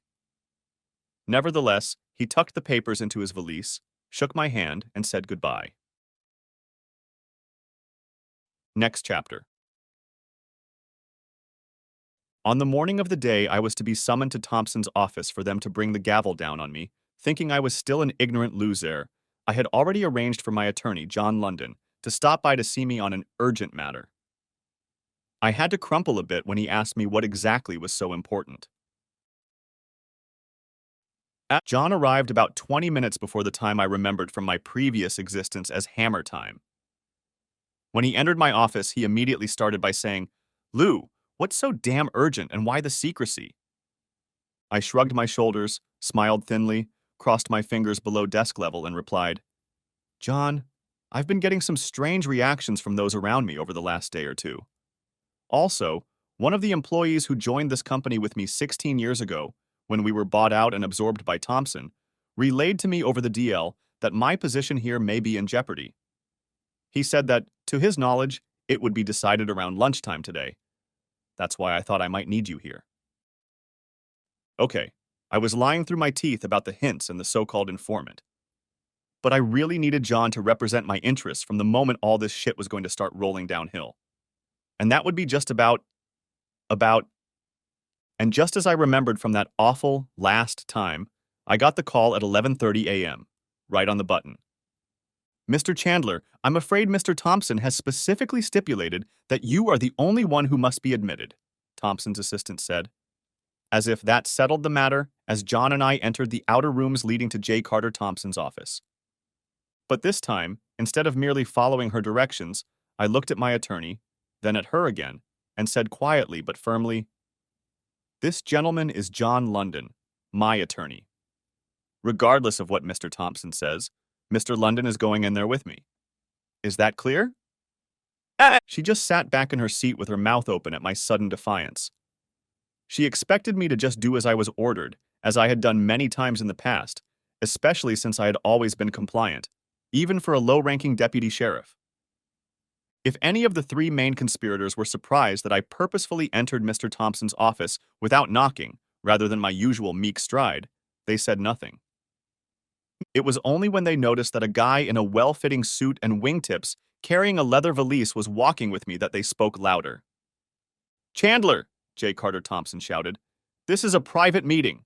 Nevertheless, he tucked the papers into his valise, shook my hand, and said goodbye. Next chapter. On the morning of the day I was to be summoned to Thompson's office for them to bring the gavel down on me, thinking I was still an ignorant loser, I had already arranged for my attorney, John London, to stop by to see me on an urgent matter. I had to crumple a bit when he asked me what exactly was so important. John arrived about 20 minutes before the time I remembered from my previous existence as Hammer Time. When he entered my office, he immediately started by saying, "Lou, what's so damn urgent and why the secrecy?" I shrugged my shoulders, smiled thinly, crossed my fingers below desk level, and replied, "John, I've been getting some strange reactions from those around me over the last day or two. Also, one of the employees who joined this company with me 16 years ago, when we were bought out and absorbed by Thompson, relayed to me over the DL that my position here may be in jeopardy. He said that, to his knowledge, it would be decided around lunchtime today. That's why I thought I might need you here. Okay, I was lying through my teeth about the hints and the so-called informant. But I really needed John to represent my interests from the moment all this shit was going to start rolling downhill. And that would be just about, and just as I remembered from that awful last time, I got the call at 11:30 a.m., right on the button. Mr. Chandler, I'm afraid Mr. Thompson has specifically stipulated that you are the only one who must be admitted, Thompson's assistant said, as if that settled the matter as John and I entered the outer rooms leading to J. Carter Thompson's office. But this time, instead of merely following her directions, I looked at my attorney, then at her again, and said quietly but firmly, "This gentleman is John London, my attorney. Regardless of what Mr. Thompson says, Mr. London is going in there with me. Is that clear?" She just sat back in her seat with her mouth open at my sudden defiance. She expected me to just do as I was ordered, as I had done many times in the past, especially since I had always been compliant, even for a low-ranking deputy sheriff. If any of the three main conspirators were surprised that I purposefully entered Mr. Thompson's office without knocking, rather than my usual meek stride, they said nothing. It was only when they noticed that a guy in a well-fitting suit and wingtips carrying a leather valise was walking with me that they spoke louder. "Chandler," J. Carter Thompson shouted, "this is a private meeting.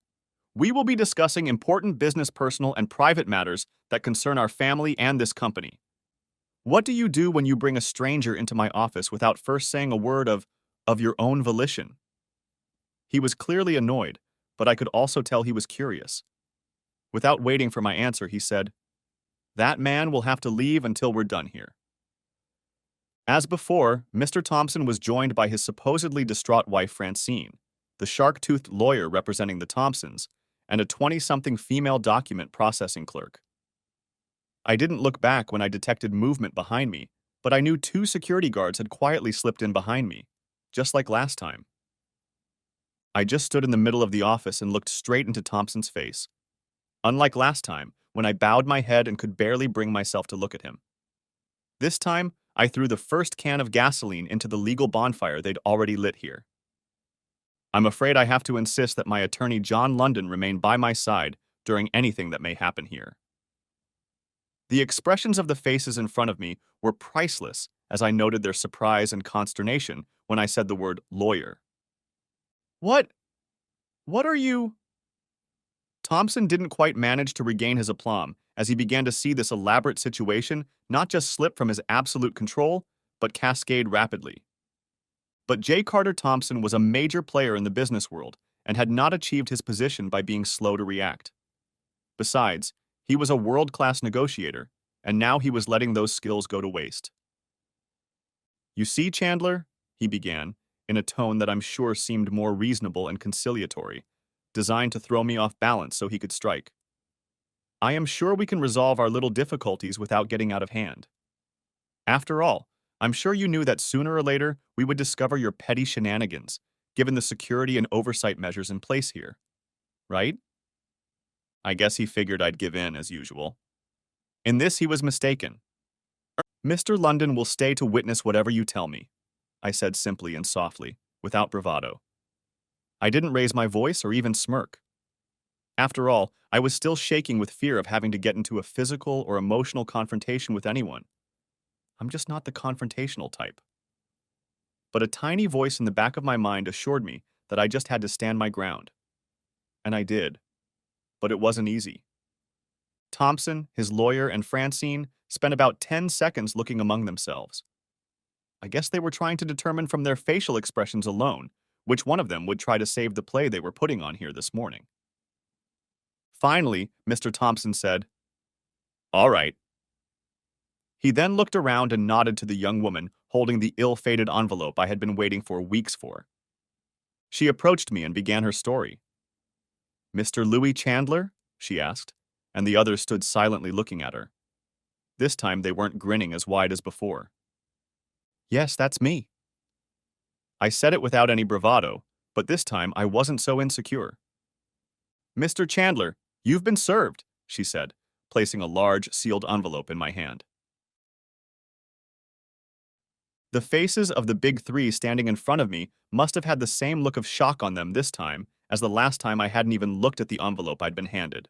We will be discussing important business, personal, and private matters that concern our family and this company. What do you do when you bring a stranger into my office without first saying a word of your own volition?" He was clearly annoyed, but I could also tell he was curious. Without waiting for my answer, he said, "That man will have to leave until we're done here." As before, Mr. Thompson was joined by his supposedly distraught wife Francine, the shark-toothed lawyer representing the Thompsons, and a 20-something female document processing clerk. I didn't look back when I detected movement behind me, but I knew 2 security guards had quietly slipped in behind me, just like last time. I just stood in the middle of the office and looked straight into Thompson's face. Unlike last time, when I bowed my head and could barely bring myself to look at him. This time, I threw the first can of gasoline into the legal bonfire they'd already lit here. I'm afraid I have to insist that my attorney John London remain by my side during anything that may happen here. The expressions of the faces in front of me were priceless as I noted their surprise and consternation when I said the word lawyer. What are you? Thompson didn't quite manage to regain his aplomb as he began to see this elaborate situation not just slip from his absolute control, but cascade rapidly. But J. Carter Thompson was a major player in the business world and had not achieved his position by being slow to react. Besides, he was a world-class negotiator, and now he was letting those skills go to waste. "You see, Chandler," he began, in a tone that I'm sure seemed more reasonable and conciliatory, designed to throw me off balance so he could strike. "I am sure we can resolve our little difficulties without getting out of hand. After all, I'm sure you knew that sooner or later we would discover your petty shenanigans, given the security and oversight measures in place here. Right?" I guess he figured I'd give in, as usual. In this he was mistaken. "Mr. London will stay to witness whatever you tell me," I said simply and softly, without bravado. I didn't raise my voice or even smirk. After all, I was still shaking with fear of having to get into a physical or emotional confrontation with anyone. I'm just not the confrontational type. But a tiny voice in the back of my mind assured me that I just had to stand my ground. And I did. But it wasn't easy. Thompson, his lawyer, and Francine spent about 10 seconds looking among themselves. I guess they were trying to determine from their facial expressions alone which one of them would try to save the play they were putting on here this morning. Finally, Mr. Thompson said, "All right." He then looked around and nodded to the young woman holding the ill-fated envelope I had been waiting for weeks for. She approached me and began her story. "Mr. Louis Chandler?" she asked, and the others stood silently looking at her. This time they weren't grinning as wide as before. "Yes, that's me." I said it without any bravado, but this time I wasn't so insecure. "Mr. Chandler, you've been served," she said, placing a large, sealed envelope in my hand. The faces of the big three standing in front of me must have had the same look of shock on them this time as the last time I hadn't even looked at the envelope I'd been handed.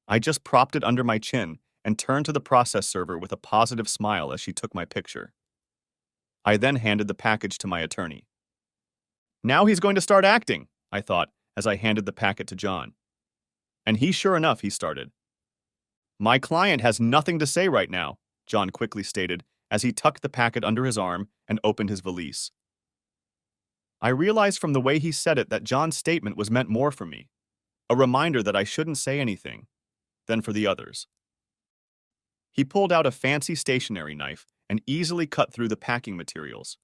I just propped it under my chin and turned to the process server with a positive smile as she took my picture. I then handed the package to my attorney. Now he's going to start acting, I thought as I handed the packet to John. And sure enough, he started. My client has nothing to say right now, John quickly stated as he tucked the packet under his arm and opened his valise. I realized from the way he said it that John's statement was meant more for me, a reminder that I shouldn't say anything, than for the others. He pulled out a fancy stationery knife and easily cut through the packing materials.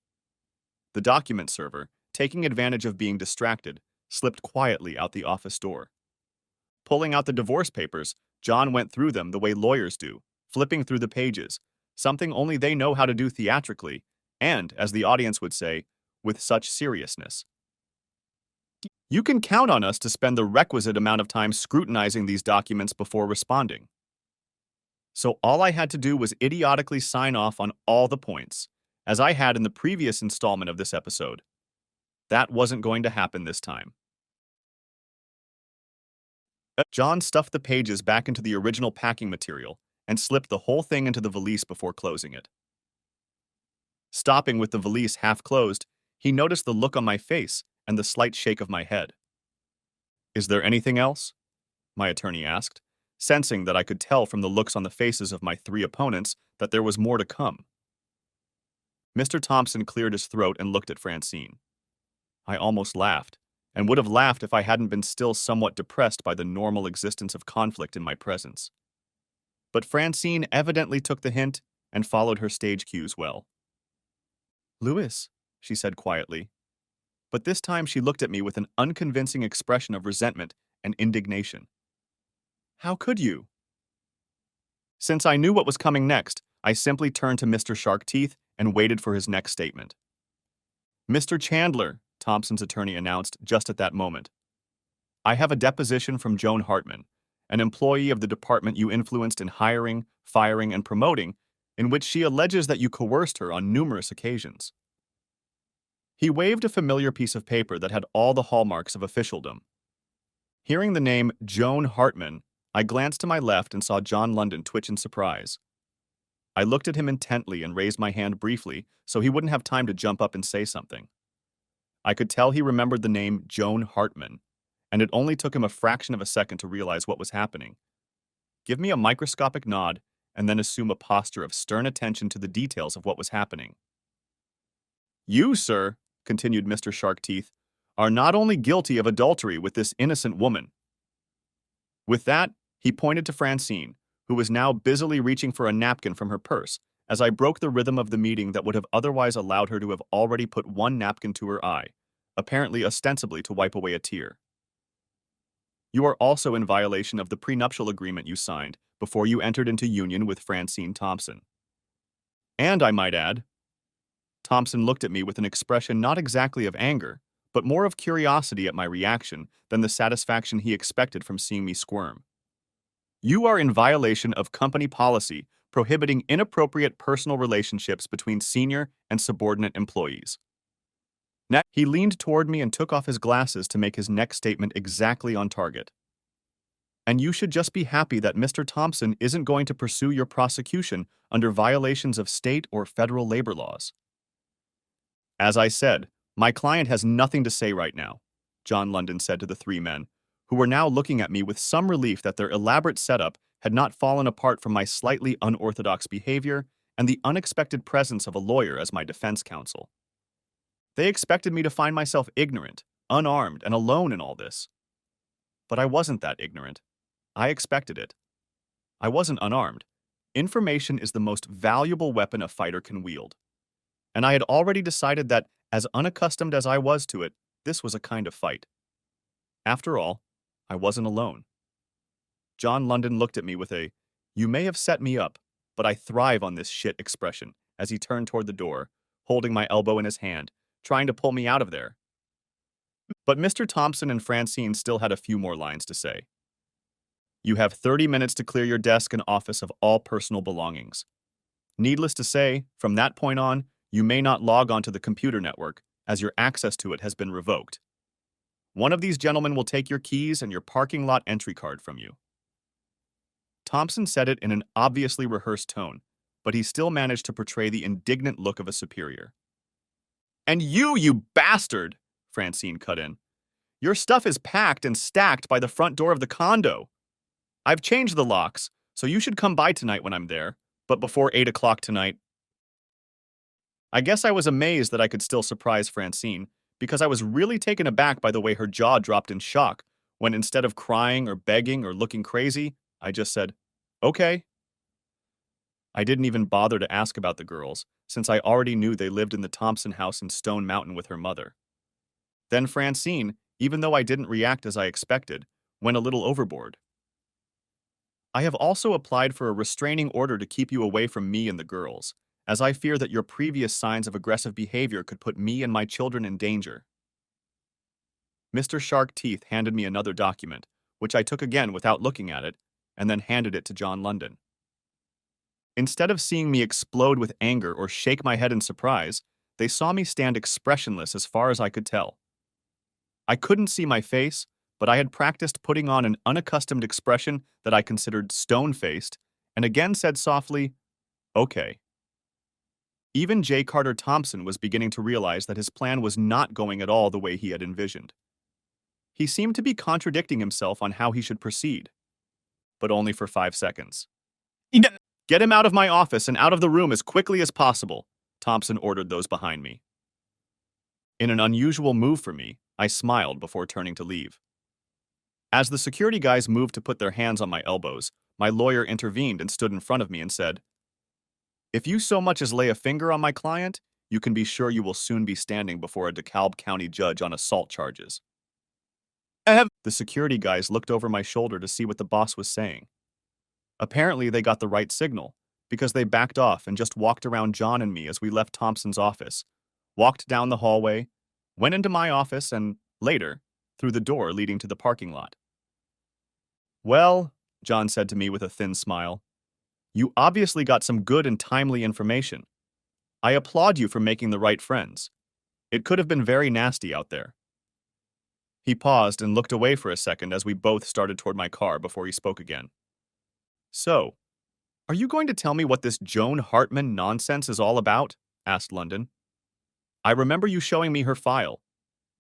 The document server, taking advantage of being distracted, slipped quietly out the office door. Pulling out the divorce papers, John went through them the way lawyers do, flipping through the pages, something only they know how to do theatrically, and, as the audience would say, with such seriousness. You can count on us to spend the requisite amount of time scrutinizing these documents before responding. So all I had to do was idiotically sign off on all the points, as I had in the previous installment of this episode. That wasn't going to happen this time. John stuffed the pages back into the original packing material and slipped the whole thing into the valise before closing it. Stopping with the valise half closed, he noticed the look on my face and the slight shake of my head. Is there anything else? My attorney asked, sensing that I could tell from the looks on the faces of my three opponents that there was more to come. Mr. Thompson cleared his throat and looked at Francine. I almost laughed, and would have laughed if I hadn't been still somewhat depressed by the normal existence of conflict in my presence. But Francine evidently took the hint and followed her stage cues well. Louis, she said quietly. But this time she looked at me with an unconvincing expression of resentment and indignation. How could you? Since I knew what was coming next, I simply turned to Mr. Shark Teeth and waited for his next statement. Mr. Chandler, Thompson's attorney announced just at that moment. I have a deposition from Joan Hartman, an employee of the department you influenced in hiring, firing, and promoting, in which she alleges that you coerced her on numerous occasions. He waved a familiar piece of paper that had all the hallmarks of officialdom. Hearing the name Joan Hartman, I glanced to my left and saw John London twitch in surprise. I looked at him intently and raised my hand briefly so he wouldn't have time to jump up and say something. I could tell he remembered the name Joan Hartman, and it only took him a fraction of a second to realize what was happening. Give me a microscopic nod and then assume a posture of stern attention to the details of what was happening. You, sir, continued Mr. Shark Teeth, are not only guilty of adultery with this innocent woman. With that, he pointed to Francine, who was now busily reaching for a napkin from her purse, as I broke the rhythm of the meeting that would have otherwise allowed her to have already put one napkin to her eye, apparently ostensibly to wipe away a tear. You are also in violation of the prenuptial agreement you signed before you entered into union with Francine Thompson. And I might add, Thompson looked at me with an expression not exactly of anger, but more of curiosity at my reaction than the satisfaction he expected from seeing me squirm. You are in violation of company policy prohibiting inappropriate personal relationships between senior and subordinate employees. Next, he leaned toward me and took off his glasses to make his next statement exactly on target. And you should just be happy that Mr. Thompson isn't going to pursue your prosecution under violations of state or federal labor laws. As I said, my client has nothing to say right now, John London said to the three men, who were now looking at me with some relief that their elaborate setup had not fallen apart from my slightly unorthodox behavior and the unexpected presence of a lawyer as my defense counsel. They expected me to find myself ignorant, unarmed, and alone in all this. But I wasn't that ignorant. I expected it. I wasn't unarmed. Information is the most valuable weapon a fighter can wield. And I had already decided that, as unaccustomed as I was to it, this was a kind of fight. After all, I wasn't alone. John London looked at me with a, "You may have set me up, but I thrive on this shit" expression as he turned toward the door, holding my elbow in his hand, trying to pull me out of there. But Mr. Thompson and Francine still had a few more lines to say. You have 30 minutes to clear your desk and office of all personal belongings. Needless to say, from that point on, you may not log onto the computer network, as your access to it has been revoked. One of these gentlemen will take your keys and your parking lot entry card from you. Thompson said it in an obviously rehearsed tone, but he still managed to portray the indignant look of a superior. "And you bastard!" Francine cut in. "Your stuff is packed and stacked by the front door of the condo. I've changed the locks, so you should come by tonight when I'm there, but before 8 o'clock tonight." I guess I was amazed that I could still surprise Francine, because I was really taken aback by the way her jaw dropped in shock when, instead of crying or begging or looking crazy, I just said, "Okay." I didn't even bother to ask about the girls, since I already knew they lived in the Thompson house in Stone Mountain with her mother. Then Francine, even though I didn't react as I expected, went a little overboard. "I have also applied for a restraining order to keep you away from me and the girls, as I fear that your previous signs of aggressive behavior could put me and my children in danger." Mr. Shark Teeth handed me another document, which I took again without looking at it, and then handed it to John London. Instead of seeing me explode with anger or shake my head in surprise, they saw me stand expressionless as far as I could tell. I couldn't see my face, but I had practiced putting on an unaccustomed expression that I considered stone-faced, and again said softly, "Okay." Even J. Carter Thompson was beginning to realize that his plan was not going at all the way he had envisioned. He seemed to be contradicting himself on how he should proceed, but only for 5 seconds. "Get him out of my office and out of the room as quickly as possible," Thompson ordered those behind me. In an unusual move for me, I smiled before turning to leave. As the security guys moved to put their hands on my elbows, my lawyer intervened and stood in front of me and said, "If you so much as lay a finger on my client, you can be sure you will soon be standing before a DeKalb County judge on assault charges." The security guys looked over my shoulder to see what the boss was saying. Apparently, they got the right signal, because they backed off and just walked around John and me as we left Thompson's office, walked down the hallway, went into my office, and, later, through the door leading to the parking lot. "Well," John said to me with a thin smile, "you obviously got some good and timely information. I applaud you for making the right friends. It could have been very nasty out there." He paused and looked away for a second as we both started toward my car before he spoke again. "So, are you going to tell me what this Joan Hartman nonsense is all about?" asked London. "I remember you showing me her file,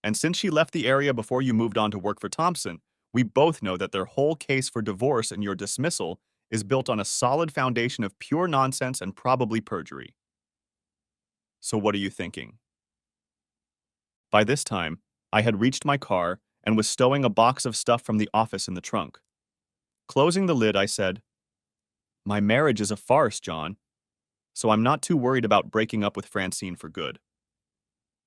and since she left the area before you moved on to work for Thompson, we both know that their whole case for divorce and your dismissal is built on a solid foundation of pure nonsense and probably perjury. So what are you thinking?" By this time, I had reached my car and was stowing a box of stuff from the office in the trunk. Closing the lid, I said, "My marriage is a farce, John, so I'm not too worried about breaking up with Francine for good.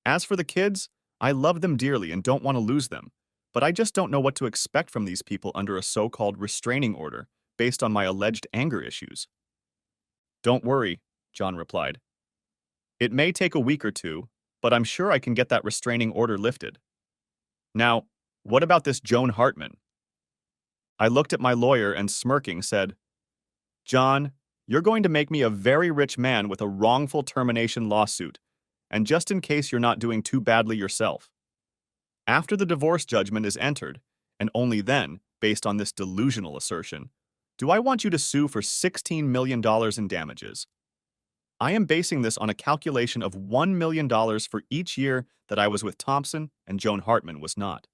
As for the kids, I love them dearly and don't want to lose them, but I just don't know what to expect from these people under a so-called restraining order based on my alleged anger issues." "Don't worry," John replied. "It may take a week or two, but I'm sure I can get that restraining order lifted. Now, what about this Joan Hartman?" I looked at my lawyer and, smirking, said, "John, you're going to make me a very rich man with a wrongful termination lawsuit, and just in case you're not doing too badly yourself. After the divorce judgment is entered, and only then, based on this delusional assertion, do I want you to sue for $16 million in damages. I am basing this on a calculation of $1 million for each year that I was with Thompson and Joan Hartman was not.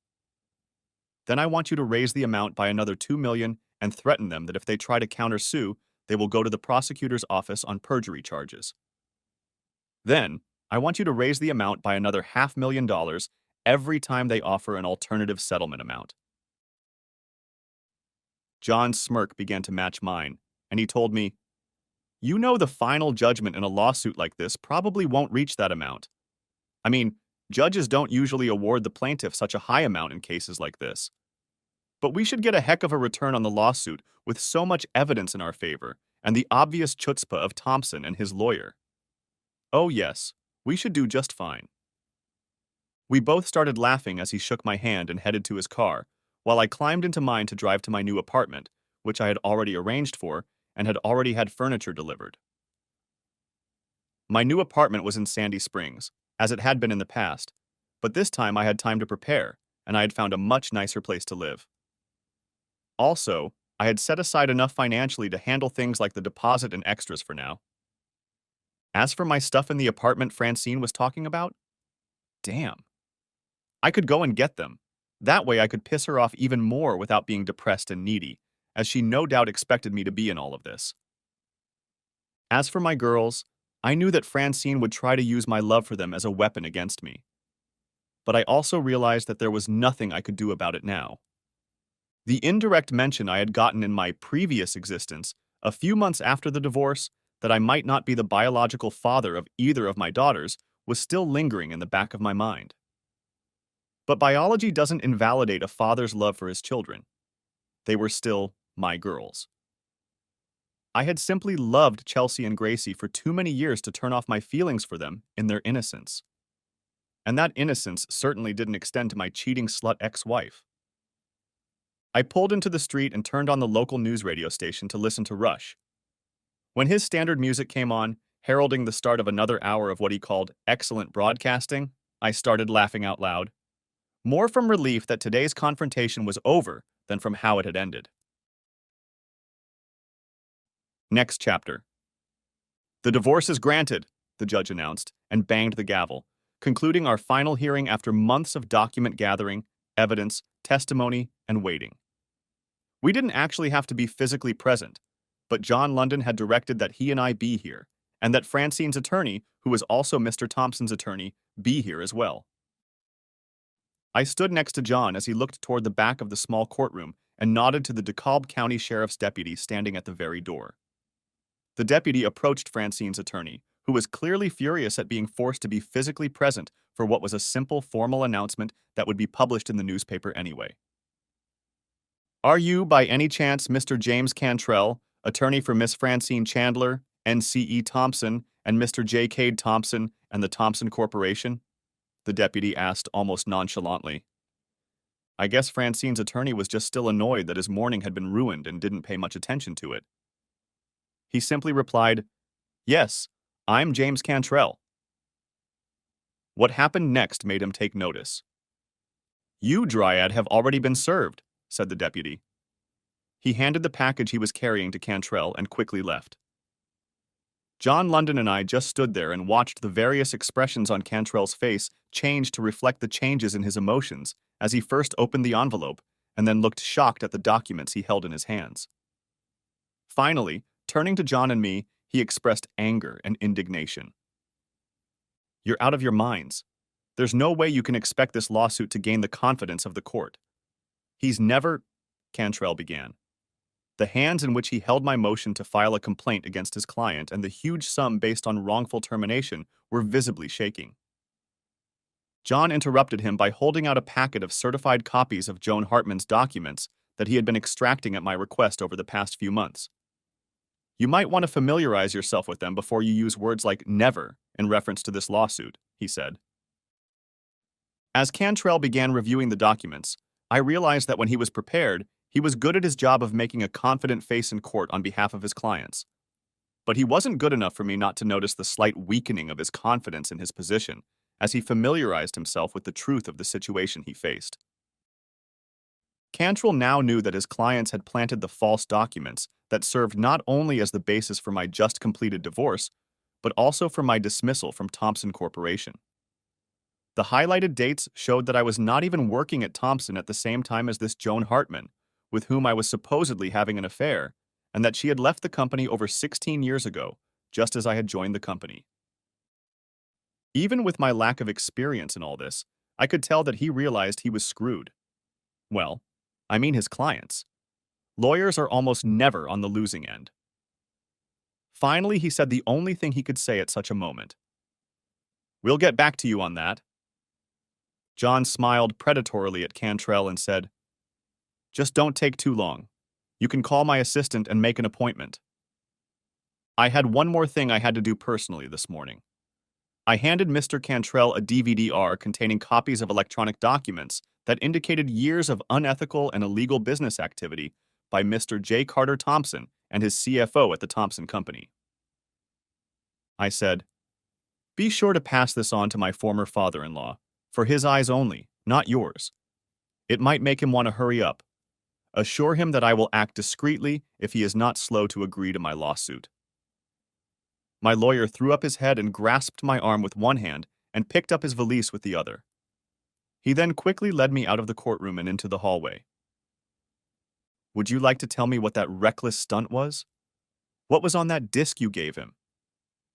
Then I want you to raise the amount by another $2 million and threaten them that if they try to countersue, they will go to the prosecutor's office on perjury charges. Then, I want you to raise the amount by another $500,000 every time they offer an alternative settlement amount." John's smirk began to match mine, and he told me, "You know the final judgment in a lawsuit like this probably won't reach that amount. I mean, judges don't usually award the plaintiff such a high amount in cases like this. But we should get a heck of a return on the lawsuit with so much evidence in our favor and the obvious chutzpah of Thompson and his lawyer. Oh yes, we should do just fine." We both started laughing as he shook my hand and headed to his car, while I climbed into mine to drive to my new apartment, which I had already arranged for and had already had furniture delivered. My new apartment was in Sandy Springs, as it had been in the past, but this time I had time to prepare, and I had found a much nicer place to live. Also, I had set aside enough financially to handle things like the deposit and extras for now. As for my stuff in the apartment Francine was talking about, damn. I could go and get them. That way I could piss her off even more without being depressed and needy, as she no doubt expected me to be in all of this. As for my girls, I knew that Francine would try to use my love for them as a weapon against me. But I also realized that there was nothing I could do about it now. The indirect mention I had gotten in my previous existence, a few months after the divorce, that I might not be the biological father of either of my daughters, was still lingering in the back of my mind. But biology doesn't invalidate a father's love for his children. They were still my girls. I had simply loved Chelsea and Gracie for too many years to turn off my feelings for them in their innocence. And that innocence certainly didn't extend to my cheating slut ex-wife. I pulled into the street and turned on the local news radio station to listen to Rush. When his standard music came on, heralding the start of another hour of what he called excellent broadcasting, I started laughing out loud. More from relief that today's confrontation was over than from how it had ended. Next chapter. The divorce is granted, the judge announced, and banged the gavel, concluding our final hearing after months of document gathering, evidence, testimony, and waiting. We didn't actually have to be physically present, but John London had directed that he and I be here, and that Francine's attorney, who was also Mr. Thompson's attorney, be here as well. I stood next to John as he looked toward the back of the small courtroom and nodded to the DeKalb County Sheriff's deputy standing at the very door. The deputy approached Francine's attorney, who was clearly furious at being forced to be physically present for what was a simple formal announcement that would be published in the newspaper anyway. Are you, by any chance, Mr. James Cantrell, attorney for Miss Francine Chandler, N.C.E. Thompson, and Mr. J. Cade Thompson and the Thompson Corporation? The deputy asked almost nonchalantly. I guess Francine's attorney was just still annoyed that his morning had been ruined and didn't pay much attention to it. He simply replied, Yes, I'm James Cantrell. What happened next made him take notice. You, Dryad, have already been served, said the deputy. He handed the package he was carrying to Cantrell and quickly left. John London and I just stood there and watched the various expressions on Cantrell's face change to reflect the changes in his emotions as he first opened the envelope and then looked shocked at the documents he held in his hands. Finally, turning to John and me, he expressed anger and indignation. You're out of your minds. There's no way you can expect this lawsuit to gain the confidence of the court. He's never, Cantrell began. The hands in which he held my motion to file a complaint against his client and the huge sum based on wrongful termination were visibly shaking. John interrupted him by holding out a packet of certified copies of Joan Hartman's documents that he had been extracting at my request over the past few months. You might want to familiarize yourself with them before you use words like never in reference to this lawsuit, he said. As Cantrell began reviewing the documents, I realized that when he was prepared, he was good at his job of making a confident face in court on behalf of his clients. But he wasn't good enough for me not to notice the slight weakening of his confidence in his position as he familiarized himself with the truth of the situation he faced. Cantrell now knew that his clients had planted the false documents that served not only as the basis for my just completed divorce, but also for my dismissal from Thompson Corporation. The highlighted dates showed that I was not even working at Thompson at the same time as this Joan Hartman, with whom I was supposedly having an affair, and that she had left the company over 16 years ago, just as I had joined the company. Even with my lack of experience in all this, I could tell that he realized he was screwed. Well, I mean his clients. Lawyers are almost never on the losing end. Finally, he said the only thing he could say at such a moment. We'll get back to you on that. John smiled predatorily at Cantrell and said, Just don't take too long. You can call my assistant and make an appointment. I had one more thing I had to do personally this morning. I handed Mr. Cantrell a DVD-R containing copies of electronic documents that indicated years of unethical and illegal business activity by Mr. J. Carter Thompson and his CFO at the Thompson Company. I said, "Be sure to pass this on to my former father-in-law, for his eyes only, not yours. It might make him want to hurry up. Assure him that I will act discreetly if he is not slow to agree to my lawsuit." My lawyer threw up his head and grasped my arm with one hand and picked up his valise with the other. He then quickly led me out of the courtroom and into the hallway. "Would you like to tell me what that reckless stunt was? What was on that disc you gave him?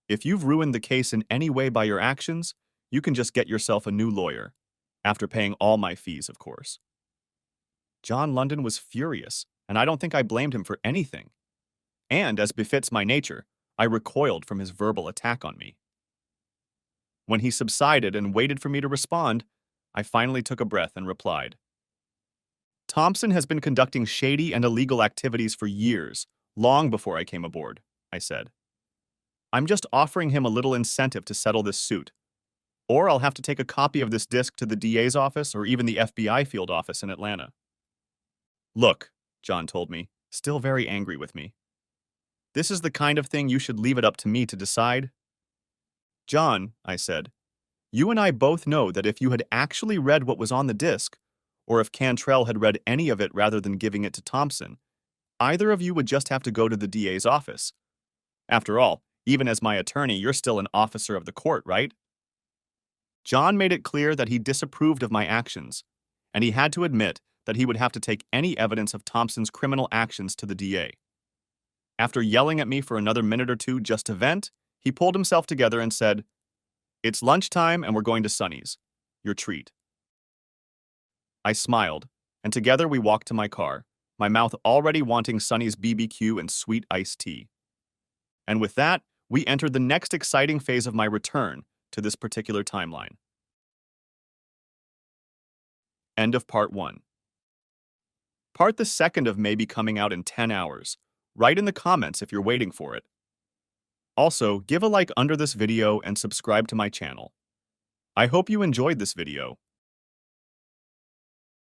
If you've ruined the case in any way by your actions, you can just get yourself a new lawyer, after paying all my fees, of course." John London was furious, and I don't think I blamed him for anything. And, as befits my nature, I recoiled from his verbal attack on me. When he subsided and waited for me to respond, I finally took a breath and replied, "Thompson has been conducting shady and illegal activities for years, long before I came aboard," I said. "I'm just offering him a little incentive to settle this suit. Or I'll have to take a copy of this disc to the DA's office or even the FBI field office in Atlanta." "Look," John told me, still very angry with me. "This is the kind of thing you should leave it up to me to decide." "John," I said, "you and I both know that if you had actually read what was on the disc, or if Cantrell had read any of it rather than giving it to Thompson, either of you would just have to go to the DA's office. After all, even as my attorney, you're still an officer of the court, right?" John made it clear that he disapproved of my actions, and he had to admit that he would have to take any evidence of Thompson's criminal actions to the DA. After yelling at me for another minute or two just to vent, he pulled himself together and said, "It's lunchtime and we're going to Sonny's. Your treat." I smiled, and together we walked to my car, my mouth already wanting Sonny's BBQ and sweet iced tea. And with that, we entered the next exciting phase of my return to this particular timeline. End of Part 1. Part the second of may be coming out in 10 hours. Write in the comments if you're waiting for it. Also, give a like under this video and subscribe to my channel. I hope you enjoyed this video.